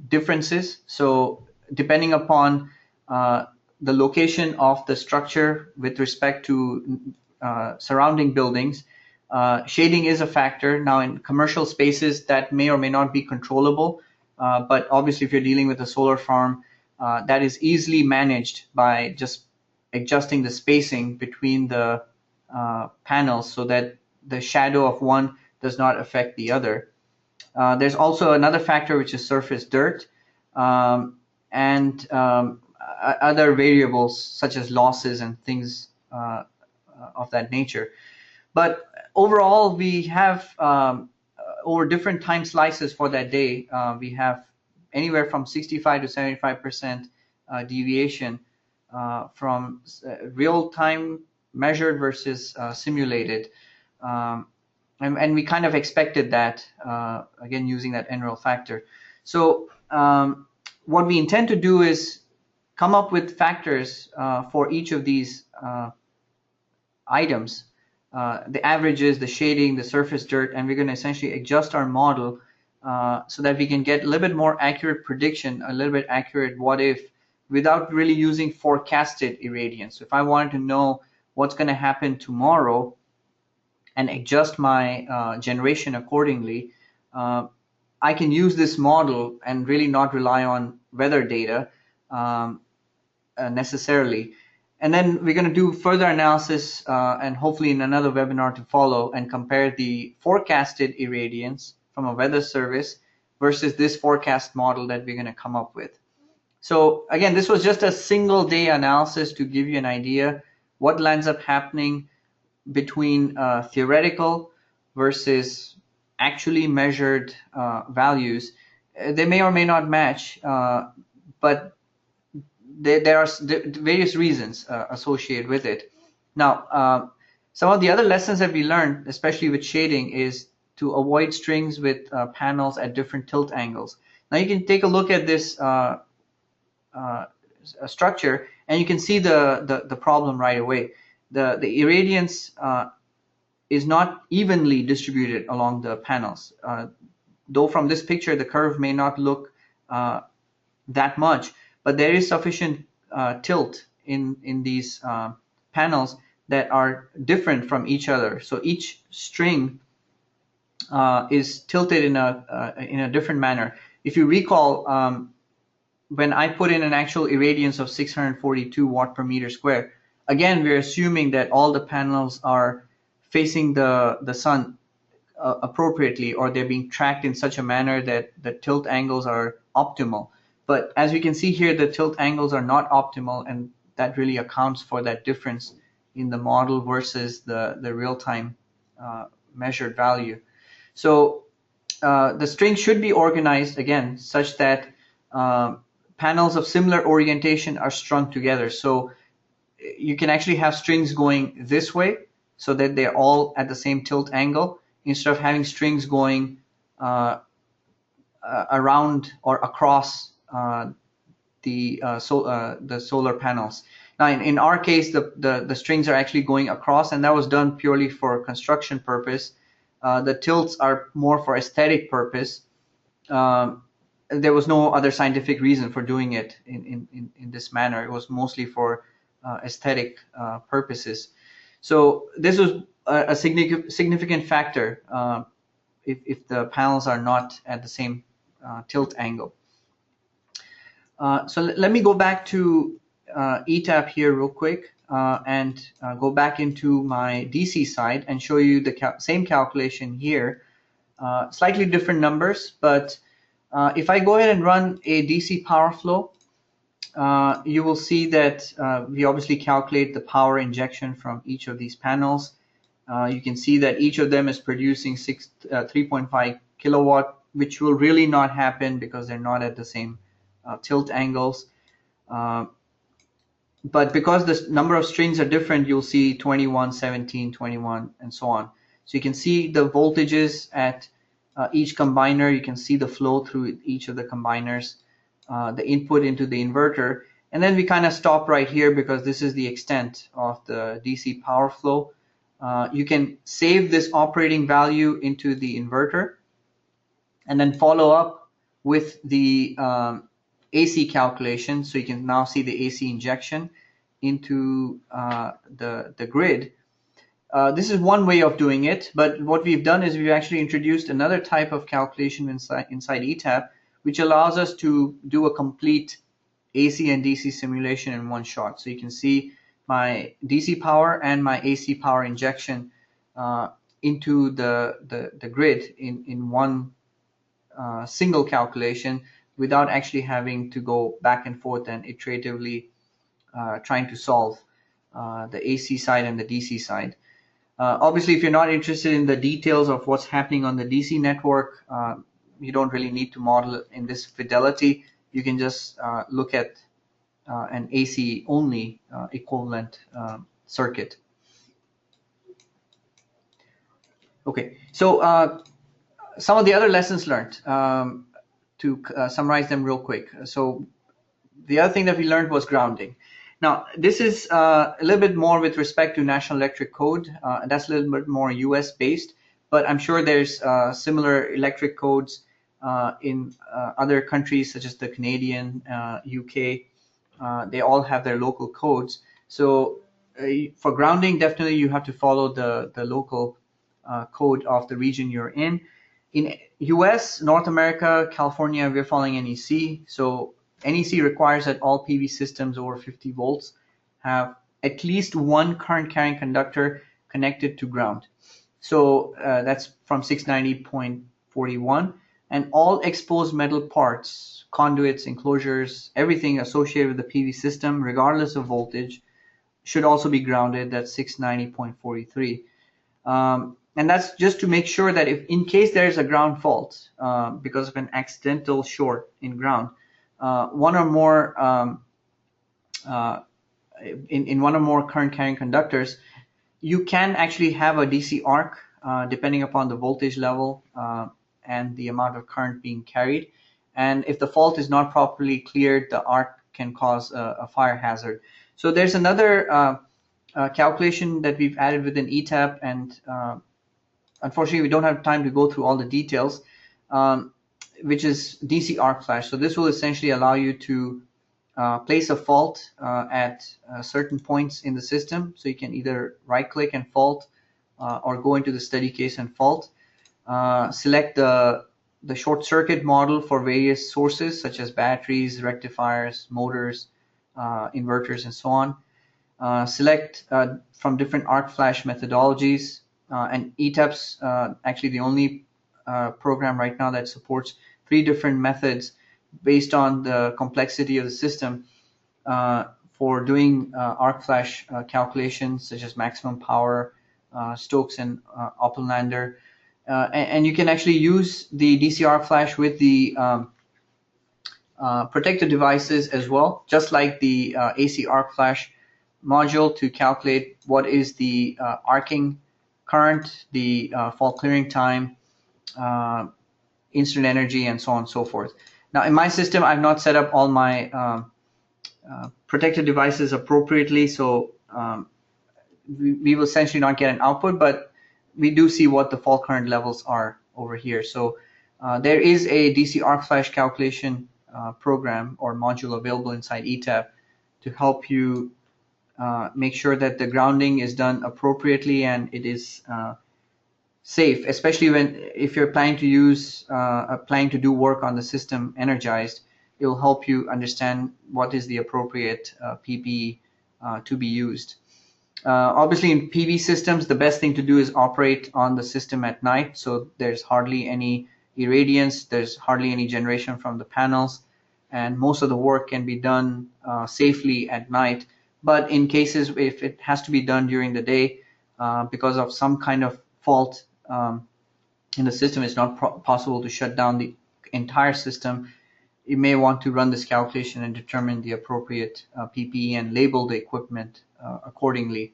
differences. So depending upon the location of the structure with respect to surrounding buildings, shading is a factor. Now, in commercial spaces, that may or may not be controllable, but obviously if you're dealing with a solar farm, that is easily managed by just adjusting the spacing between the panels so that the shadow of one does not affect the other. There's also another factor, which is surface dirt, and other variables such as losses and things of that nature. But overall, we have over different time slices for that day, we have anywhere from 65 to 75% deviation from real time measured versus simulated. And we kind of expected that, again, using that NREL factor. So what we intend to do is come up with factors for each of these items, the averages, the shading, the surface dirt, and we're going to essentially adjust our model so that we can get a little bit more accurate prediction, a little bit accurate what if, without really using forecasted irradiance. So if I wanted to know what's going to happen tomorrow and adjust my generation accordingly, I can use this model and really not rely on weather data necessarily. And then we're going to do further analysis and hopefully in another webinar to follow and compare the forecasted irradiance from a weather service versus this forecast model that we're going to come up with. So again, this was just a single day analysis to give you an idea what ends up happening between theoretical versus actually measured values. They may or may not match, but there are various reasons associated with it. Now, some of the other lessons that we learned, especially with shading, is to avoid strings with panels at different tilt angles. Now you can take a look at this structure, and you can see the problem right away. The irradiance is not evenly distributed along the panels. Though from this picture the curve may not look that much, but there is sufficient tilt in these panels that are different from each other. So each string is tilted in a different manner. If you recall, when I put in an actual irradiance of 642 watt per meter square, again we're assuming that all the panels are facing the sun appropriately, or they're being tracked in such a manner that the tilt angles are optimal. But as we can see here, the tilt angles are not optimal, and that really accounts for that difference in the model versus the real-time measured value. So the string should be organized, again, such that panels of similar orientation are strung together. So you can actually have strings going this way so that they're all at the same tilt angle, instead of having strings going around or across the solar panels. Now, in our case, the strings are actually going across, and that was done purely for construction purpose. The tilts are more for aesthetic purpose. There was no other scientific reason for doing it in this manner. It was mostly for aesthetic purposes. So this was a significant factor if the panels are not at the same tilt angle. So let me go back to ETAP here real quick and go back into my DC side and show you the same calculation here. Slightly different numbers, but if I go ahead and run a DC power flow, you will see that we obviously calculate the power injection from each of these panels. You can see that each of them is producing 3.5 kilowatt, which will really not happen because they're not at the same tilt angles. But because the number of strings are different, you'll see 21, 17, 21, and so on. So you can see the voltages at each combiner. You can see the flow through each of the combiners, the input into the inverter. And then we kind of stop right here because this is the extent of the DC power flow. You can save this operating value into the inverter and then follow up with the AC calculation. So you can now see the AC injection into the grid. This is one way of doing it, but what we've done is we've actually introduced another type of calculation inside ETAP, which allows us to do a complete AC and DC simulation in one shot. So you can see my DC power and my AC power injection into the grid in one single calculation without actually having to go back and forth and iteratively trying to solve the AC side and the DC side. Obviously, if you're not interested in the details of what's happening on the DC network, you don't really need to model in this fidelity. You can just look at an AC only equivalent circuit. Okay, so some of the other lessons learned, to summarize them real quick. So the other thing that we learned was grounding. Now, this is a little bit more with respect to National Electric Code. That's a little bit more US based, but I'm sure there's similar electric codes in other countries such as the Canadian, UK. They all have their local codes. So for grounding, definitely you have to follow the local code of the region you're in. In US, North America, California, we're following NEC. So NEC requires that all PV systems over 50 volts have at least one current carrying conductor connected to ground. So that's from 690.41. And all exposed metal parts, conduits, enclosures, everything associated with the PV system, regardless of voltage, should also be grounded. That's 690.43. And that's just to make sure that if in case there is a ground fault because of an accidental short in ground, one or more in one or more current carrying conductors, you can actually have a DC arc depending upon the voltage level and the amount of current being carried. And if the fault is not properly cleared, the arc can cause a fire hazard. So there's another calculation that we've added within ETAP, and unfortunately we don't have time to go through all the details, which is DC arc flash. So this will essentially allow you to place a fault at certain points in the system. So you can either right click and fault or go into the study case and fault. Select the short circuit model for various sources such as batteries, rectifiers, motors, inverters, and so on. Select from different arc flash methodologies, and ETAP's actually the only program right now that supports 3 different methods based on the complexity of the system for doing arc flash calculations such as maximum power, Stokes and Oppenlander. And you can actually use the DC arc flash with the protective devices as well, just like the AC arc flash module, to calculate what is the arcing current, the fault clearing time, instant energy, and so on and so forth. Now, in my system, I've not set up all my protective devices appropriately, so we will essentially not get an output, but we do see what the fault current levels are over here. So there is a DC arc flash calculation program or module available inside ETAP to help you make sure that the grounding is done appropriately and it is safe, especially if you're planning to do work on the system energized. it'll help you understand what is the appropriate PPE to be used. Obviously, in PV systems, the best thing to do is operate on the system at night, so there's hardly any irradiance, there's hardly any generation from the panels, and most of the work can be done safely at night. But in cases if it has to be done during the day because of some kind of fault in the system, it's not possible to shut down the entire system, you may want to run this calculation and determine the appropriate PPE and label the equipment accordingly.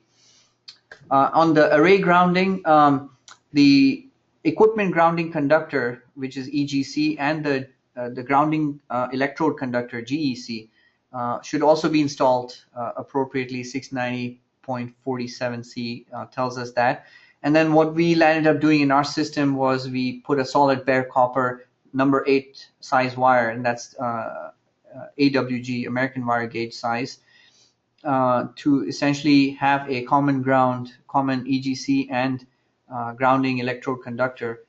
On the array grounding, the equipment grounding conductor, which is EGC, and the grounding electrode conductor, GEC, should also be installed appropriately. 690.47C tells us that. And then what we landed up doing in our system was we put a solid bare copper number 8 size wire, and that's AWG, American wire gauge size, to essentially have a common ground, common EGC and grounding electrode conductor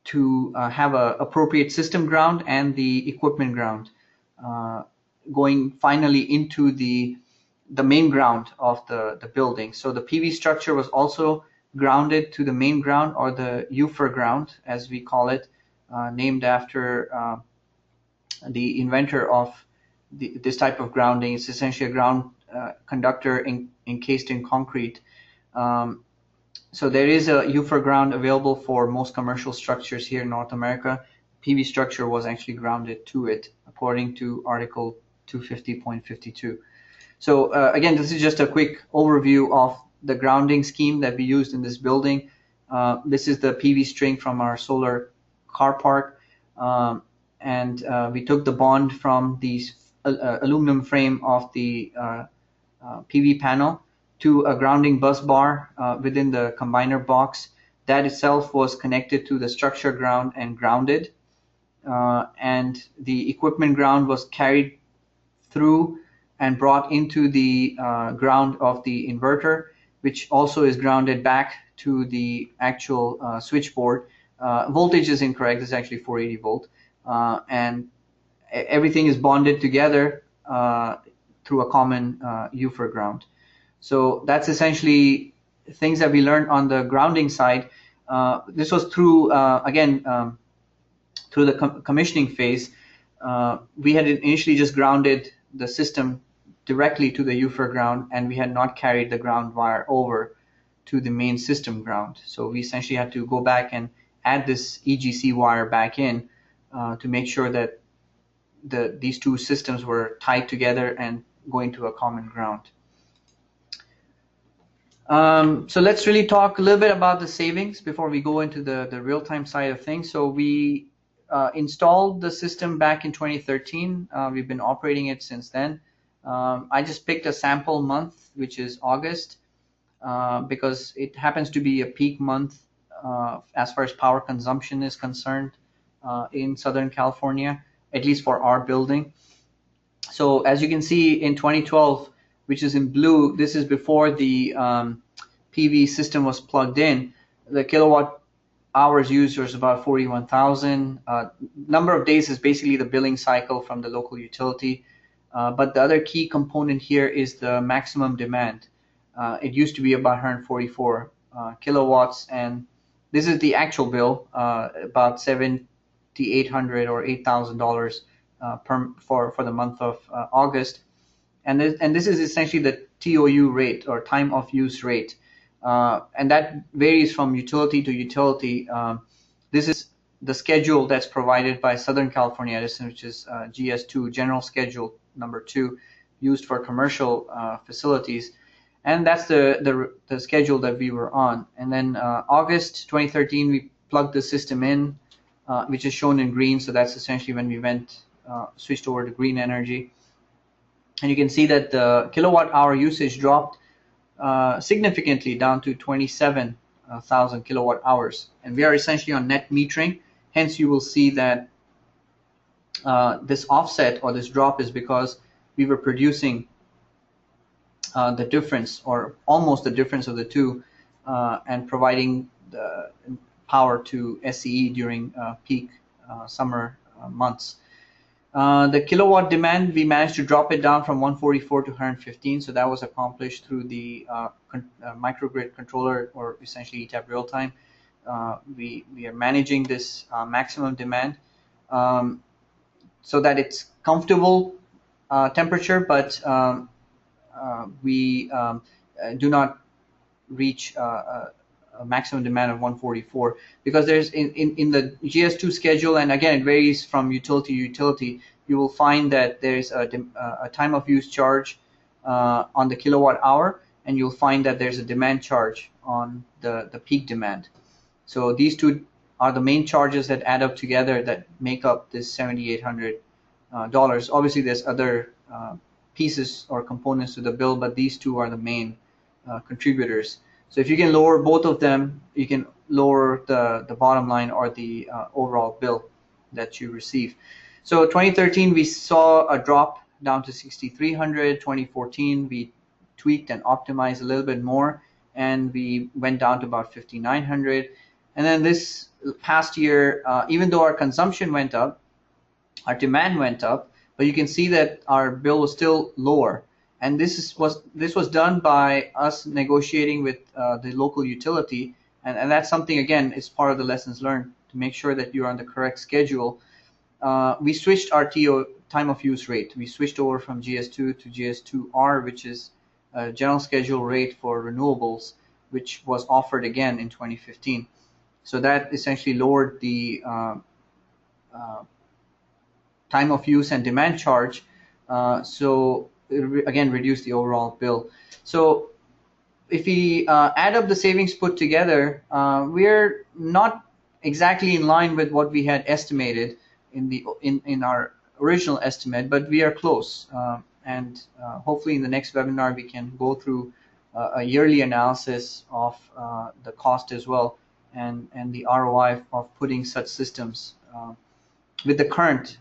to have a appropriate system ground and the equipment ground going finally into the main ground of the building. So the PV structure was also grounded to the main ground, or the UFR ground, as we call it, named after the inventor of this type of grounding. It's essentially a ground conductor encased in concrete. So there is a UFR ground available for most commercial structures here in North America. PV structure was actually grounded to it, according to Article 250.52. So again, this is just a quick overview of the grounding scheme that we used in this building. This is the PV string from our solar car park. And we took the bond from the aluminum frame of the PV panel to a grounding bus bar within the combiner box. That itself was connected to the structure ground and grounded. And the equipment ground was carried through and brought into the ground of the inverter, which also is grounded back to the actual switchboard. Voltage is incorrect, it's actually 480 volt. And everything is bonded together through a common UFR ground. So that's essentially things that we learned on the grounding side. This was through, again, through the commissioning phase. We had initially just grounded the system directly to the UFR ground, and we had not carried the ground wire over to the main system ground. So we essentially had to go back and add this EGC wire back in to make sure that these two systems were tied together and going to a common ground. So let's really talk a little bit about the savings before we go into the real-time side of things. So we installed the system back in 2013. We've been operating it since then. I just picked a sample month, which is August, because it happens to be a peak month as far as power consumption is concerned in Southern California, at least for our building. So as you can see in 2012, which is in blue, this is before the PV system was plugged in. The kilowatt hours used was about 41,000. Number of days is basically the billing cycle from the local utility. But the other key component here is the maximum demand. It used to be about 144 kilowatts, and this is the actual bill, about $7,800 or $8,000 for the month of August. And this is essentially the TOU rate, or time of use rate. And that varies from utility to utility. This is the schedule that's provided by Southern California Edison, which is GS2, General Schedule number 2, used for commercial facilities. And that's the schedule that we were on. And then August 2013, we plugged the system in, which is shown in green. So that's essentially when we switched over to green energy. And you can see that the kilowatt hour usage dropped significantly down to 27,000 kilowatt hours. And we are essentially on net metering. Hence, you will see that this offset or this drop is because we were producing the difference, or almost the difference of the two, and providing the power to SCE during peak summer months. The kilowatt demand, we managed to drop it down from 144 to 115. So that was accomplished through the microgrid controller, or essentially ETAP real time. We are managing this maximum demand so that it's comfortable temperature, but we do not reach a maximum demand of 144, because there's in the GS2 schedule, and again it varies from utility to utility, you will find that there's a time of use charge on the kilowatt hour, and you'll find that there's a demand charge on the peak demand. So these two are the main charges that add up together that make up this $7,800. Obviously there's other pieces or components to the bill, but these two are the main contributors. So if you can lower both of them, you can lower the bottom line or the overall bill that you receive. So 2013, we saw a drop down to 6,300. 2014, we tweaked and optimized a little bit more, and we went down to about 5,900. And then this past year, even though our consumption went up, our demand went up, but you can see that our bill was still lower. And this was done by us negotiating with the local utility, and that's something, again, is part of the lessons learned, to make sure that you're on the correct schedule. We switched our TO, time of use rate. We switched over from GS2 to GS2R, which is a general schedule rate for renewables, which was offered again in 2015. So that essentially lowered the time of use and demand charge. So again, reduce the overall bill. So if we add up the savings put together, we're not exactly in line with what we had estimated in our original estimate, but we are close. And hopefully in the next webinar we can go through a yearly analysis of the cost as well, and the ROI of putting such systems with the current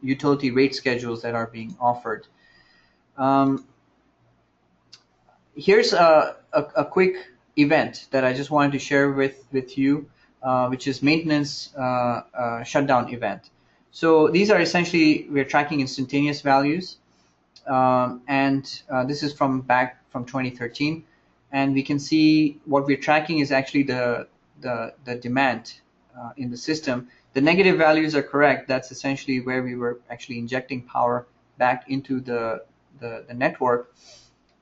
utility rate schedules that are being offered. Here's a quick event that I just wanted to share with you, which is maintenance shutdown event. So these are essentially, we're tracking instantaneous values, and this is back from 2013, and we can see what we're tracking is actually the demand in the system. The negative values are correct. That's essentially where we were actually injecting power back into the network.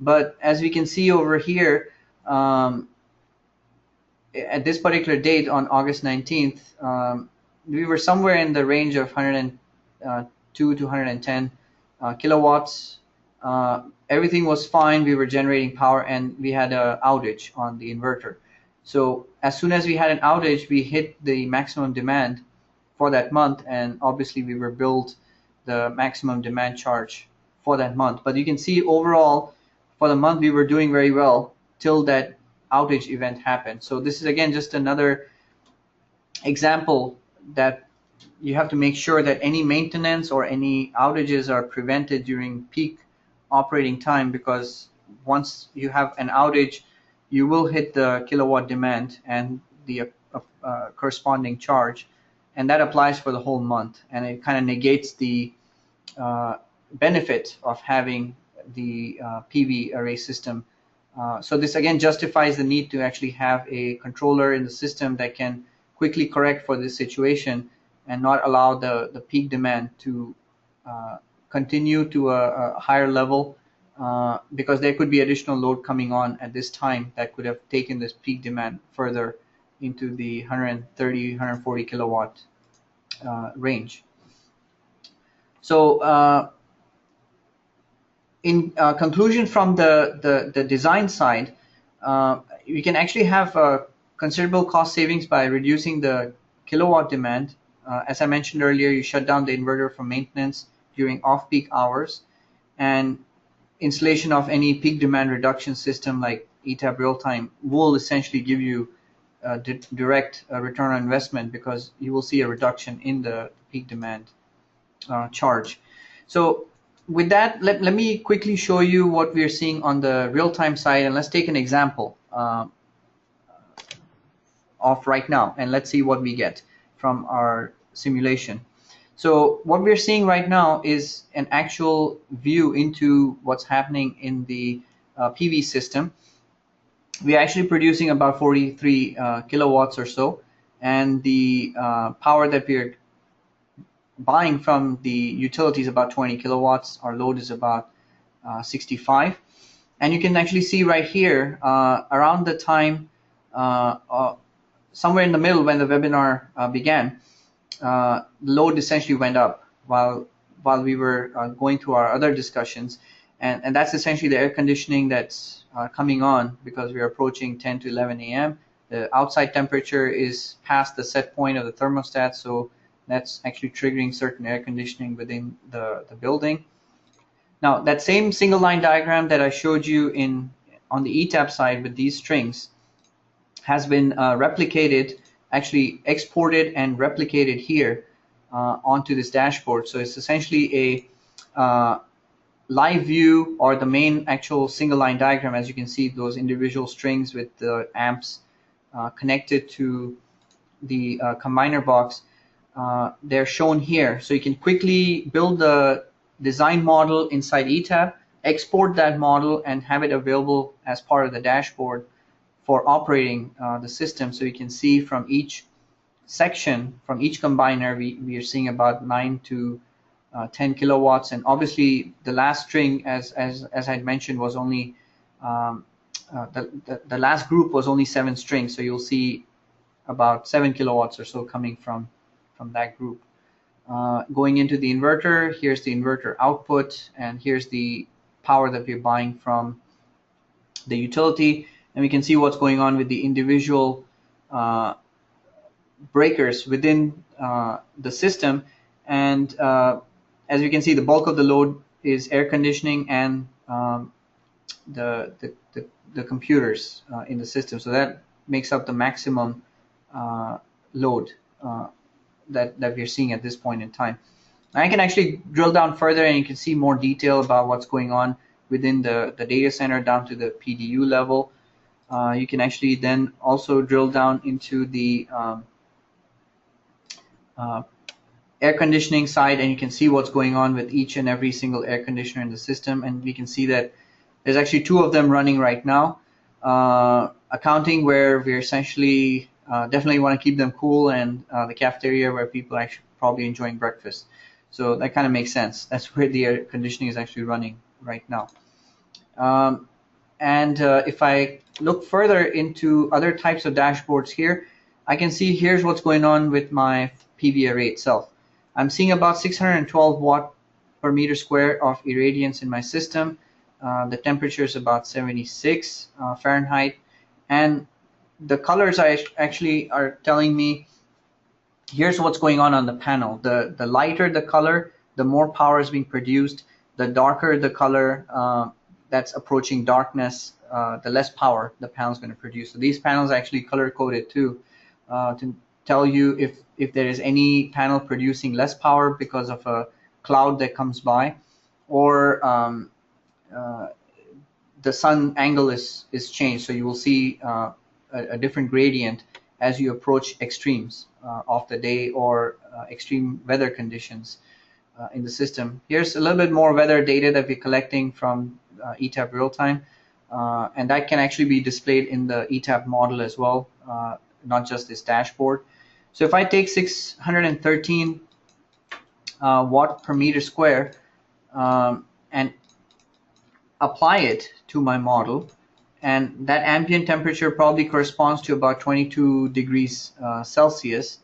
But as we can see over here, at this particular date on August 19th, we were somewhere in the range of 102 to 110 kilowatts. Everything was fine. We were generating power, and we had an outage on the inverter. So as soon as we had an outage, we hit the maximum demand for that month, and obviously we were billed the maximum demand charge for that month. But you can see overall for the month we were doing very well till that outage event happened. So this is again just another example that you have to make sure that any maintenance or any outages are prevented during peak operating time, because once you have an outage, you will hit the kilowatt demand and the corresponding charge, and that applies for the whole month, and it kind of negates the benefit of having the PV array system. So this again justifies the need to actually have a controller in the system that can quickly correct for this situation and not allow the peak demand to continue to a higher level, because there could be additional load coming on at this time that could have taken this peak demand further into the 130, 140 kilowatt range. So in conclusion from the design side, we can actually have considerable cost savings by reducing the kilowatt demand. As I mentioned earlier, you shut down the inverter for maintenance during off-peak hours, and installation of any peak demand reduction system like ETAP real-time will essentially give you direct return on investment, because you will see a reduction in the peak demand charge. So with that, let me quickly show you what we are seeing on the real-time side, and let's take an example of right now, and let's see what we get from our simulation. So what we're seeing right now is an actual view into what's happening in the PV system. We're actually producing about 43 kilowatts or so, and the power that we're buying from the utility is about 20 kilowatts. Our load is about 65. And you can actually see right here, around the time, somewhere in the middle when the webinar began, the load essentially went up while we were going through our other discussions. And that's essentially the air conditioning that's coming on because we're approaching 10 to 11 a.m. The outside temperature is past the set point of the thermostat, so that's actually triggering certain air conditioning within the building. Now, that same single line diagram that I showed you on the ETAP side with these strings has been replicated, actually exported and replicated here onto this dashboard. So it's essentially a live view, or the main actual single line diagram. As you can see, those individual strings with the amps connected to the combiner box, they're shown here. So you can quickly build the design model inside ETAP, export that model, and have it available as part of the dashboard for operating the system. So you can see from each section, from each combiner, we are seeing about 9 to 10 kilowatts. And obviously the last string, as I mentioned, was only the last group was only 7 strings. So you'll see about 7 kilowatts or so coming from that group. Going into the inverter, here's the inverter output, and here's the power that we're buying from the utility. And we can see what's going on with the individual breakers within the system. And as you can see, the bulk of the load is air conditioning and the computers in the system. So that makes up the maximum load that we're seeing at this point in time. And I can actually drill down further, and you can see more detail about what's going on within the data center down to the PDU level. You can actually then also drill down into the air conditioning side, and you can see what's going on with each and every single air conditioner in the system. And we can see that there's actually 2 of them running right now, accounting where we're essentially definitely want to keep them cool, and the cafeteria where people are actually probably enjoying breakfast. So that kind of makes sense. That's where the air conditioning is actually running right now. If I look further into other types of dashboards here, I can see here's what's going on with my PV array itself. I'm seeing about 612 watt per meter square of irradiance in my system. The temperature is about 76 Fahrenheit, and the colors actually are telling me here's what's going on the panel. The lighter the color, the more power is being produced. The darker the color that's approaching darkness, the less power the panel is going to produce. So these panels are actually color coded too, to tell you if there is any panel producing less power because of a cloud that comes by, or the sun angle is changed. So you will see a different gradient as you approach extremes of the day or extreme weather conditions in the system. Here's a little bit more weather data that we're collecting from ETAP real time, and that can actually be displayed in the ETAP model as well, not just this dashboard. So if I take 613 watt per meter square and apply it to my model, and that ambient temperature probably corresponds to about 22 degrees Celsius.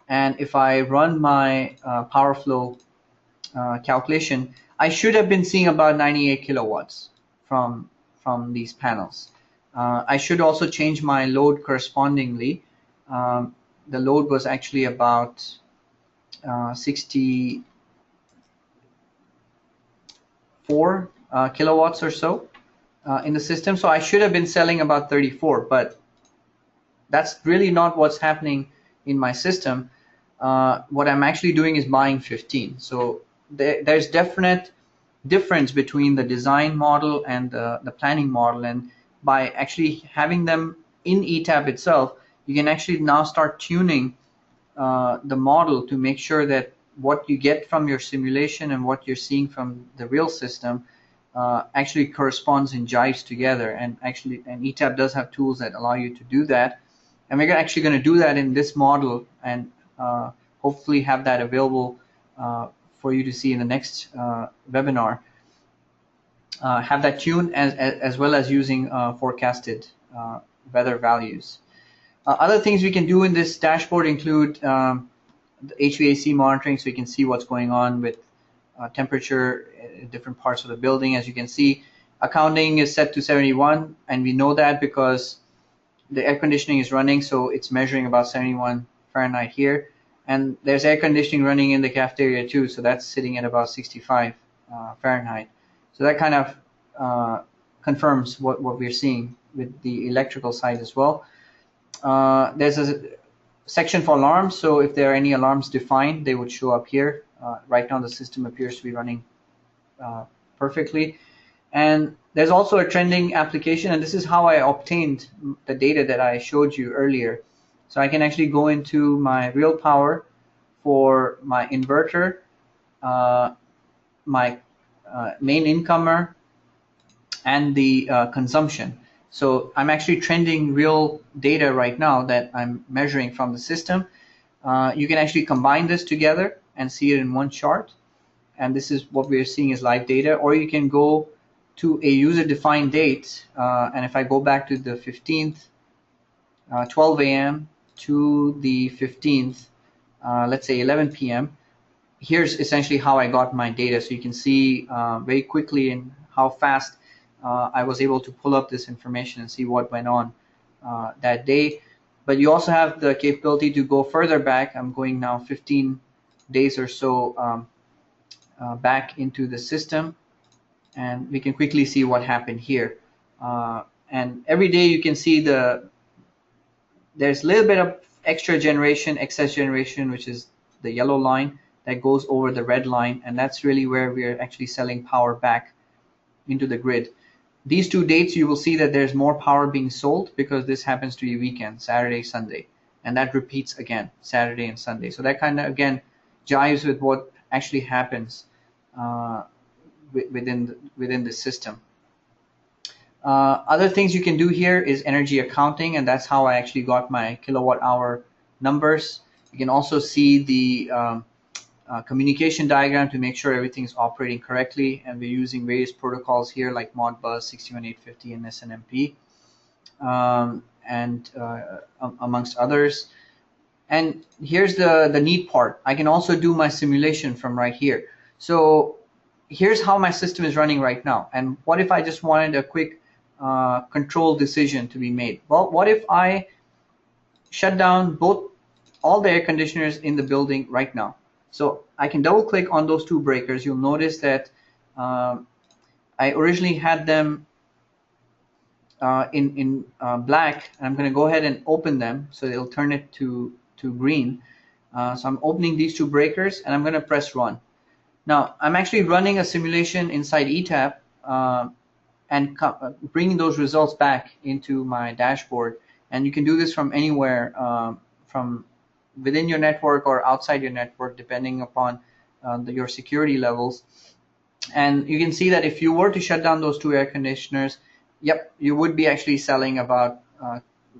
And if I run my power flow calculation, I should have been seeing about 98 kilowatts from these panels. I should also change my load correspondingly. The load was actually about 64 kilowatts or so in the system. So I should have been selling about 34, but that's really not what's happening in my system. What I'm actually doing is buying 15. So there's definite difference between the design model and the planning model. And by actually having them in ETAP itself, you can actually now start tuning the model to make sure that what you get from your simulation and what you're seeing from the real system actually corresponds and jives together. And ETAP does have tools that allow you to do that. And we're actually going to do that in this model, and hopefully have that available for you to see in the next webinar. Have that tuned as well as using forecasted weather values. Other things we can do in this dashboard include the HVAC monitoring, so you can see what's going on with temperature in different parts of the building. As you can see, accounting is set to 71, and we know that because the air conditioning is running, so it's measuring about 71 Fahrenheit here. And there's air conditioning running in the cafeteria too, so that's sitting at about 65 Fahrenheit. So that kind of confirms what we're seeing with the electrical side as well. There's a section for alarms, so if there are any alarms defined, they would show up here. Right now the system appears to be running perfectly. And there's also a trending application, and this is how I obtained the data that I showed you earlier. So I can actually go into my real power for my inverter, my main incomer, and the consumption. So I'm actually trending real data right now that I'm measuring from the system. You can actually combine this together and see it in one chart. And this is what we're seeing as live data. Or you can go to a user-defined date. And if I go back to the 15th, 12 a.m. to the 15th, let's say 11 p.m., here's essentially how I got my data. So you can see very quickly in how fast I was able to pull up this information and see what went on that day. But you also have the capability to go further back. I'm going now 15 days or so back into the system, and we can quickly see what happened here. And every day you can see there's a little bit of extra generation, excess generation, which is the yellow line that goes over the red line, and that's really where we're actually selling power back into the grid. These two dates, you will see that there's more power being sold because this happens to be weekend, Saturday, Sunday, and that repeats again, Saturday and Sunday. So that kind of, again, jives with what actually happens within the system. Other things you can do here is energy accounting, and that's how I actually got my kilowatt hour numbers. You can also see the communication diagram to make sure everything's operating correctly, and we're using various protocols here like Modbus, 61850, and SNMP, and amongst others. And here's the neat part. I can also do my simulation from right here. So here's how my system is running right now. And what if I just wanted a quick control decision to be made? Well, what if I shut down all the air conditioners in the building right now? So I can double click on those two breakers. You'll notice that I originally had them in black, and I'm going to go ahead and open them so it'll turn it to green. So I'm opening these two breakers, and I'm going to press run. Now I'm actually running a simulation inside ETAP and bringing those results back into my dashboard. And you can do this from anywhere, from within your network or outside your network, depending upon your security levels. And you can see that if you were to shut down those two air conditioners, yep, you would be actually selling about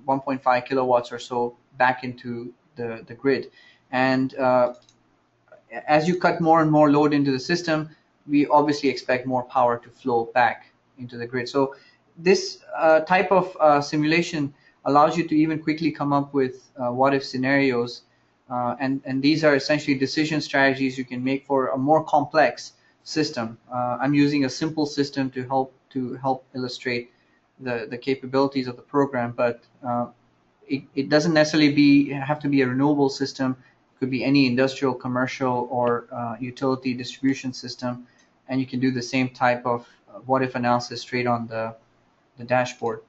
1.5 kilowatts or so back into the grid. And as you cut more and more load into the system, we obviously expect more power to flow back into the grid. So this type of simulation allows you to even quickly come up with what-if scenarios, and these are essentially decision strategies you can make for a more complex system. I'm using a simple system to help illustrate the capabilities of the program, but it doesn't necessarily have to be a renewable system. It could be any industrial, commercial, or utility distribution system, and you can do the same type of what-if analysis straight on the dashboard.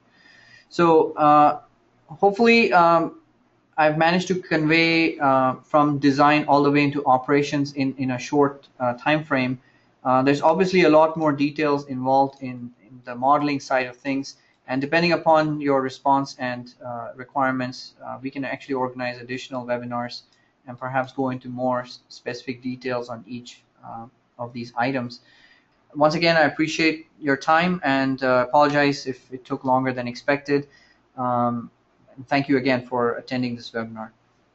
So hopefully I've managed to convey from design all the way into operations in a short time frame. There's obviously a lot more details involved in the modeling side of things, and depending upon your response and requirements, we can actually organize additional webinars and perhaps go into more specific details on each of these items. Once again, I appreciate your time and apologize if it took longer than expected. And thank you again for attending this webinar.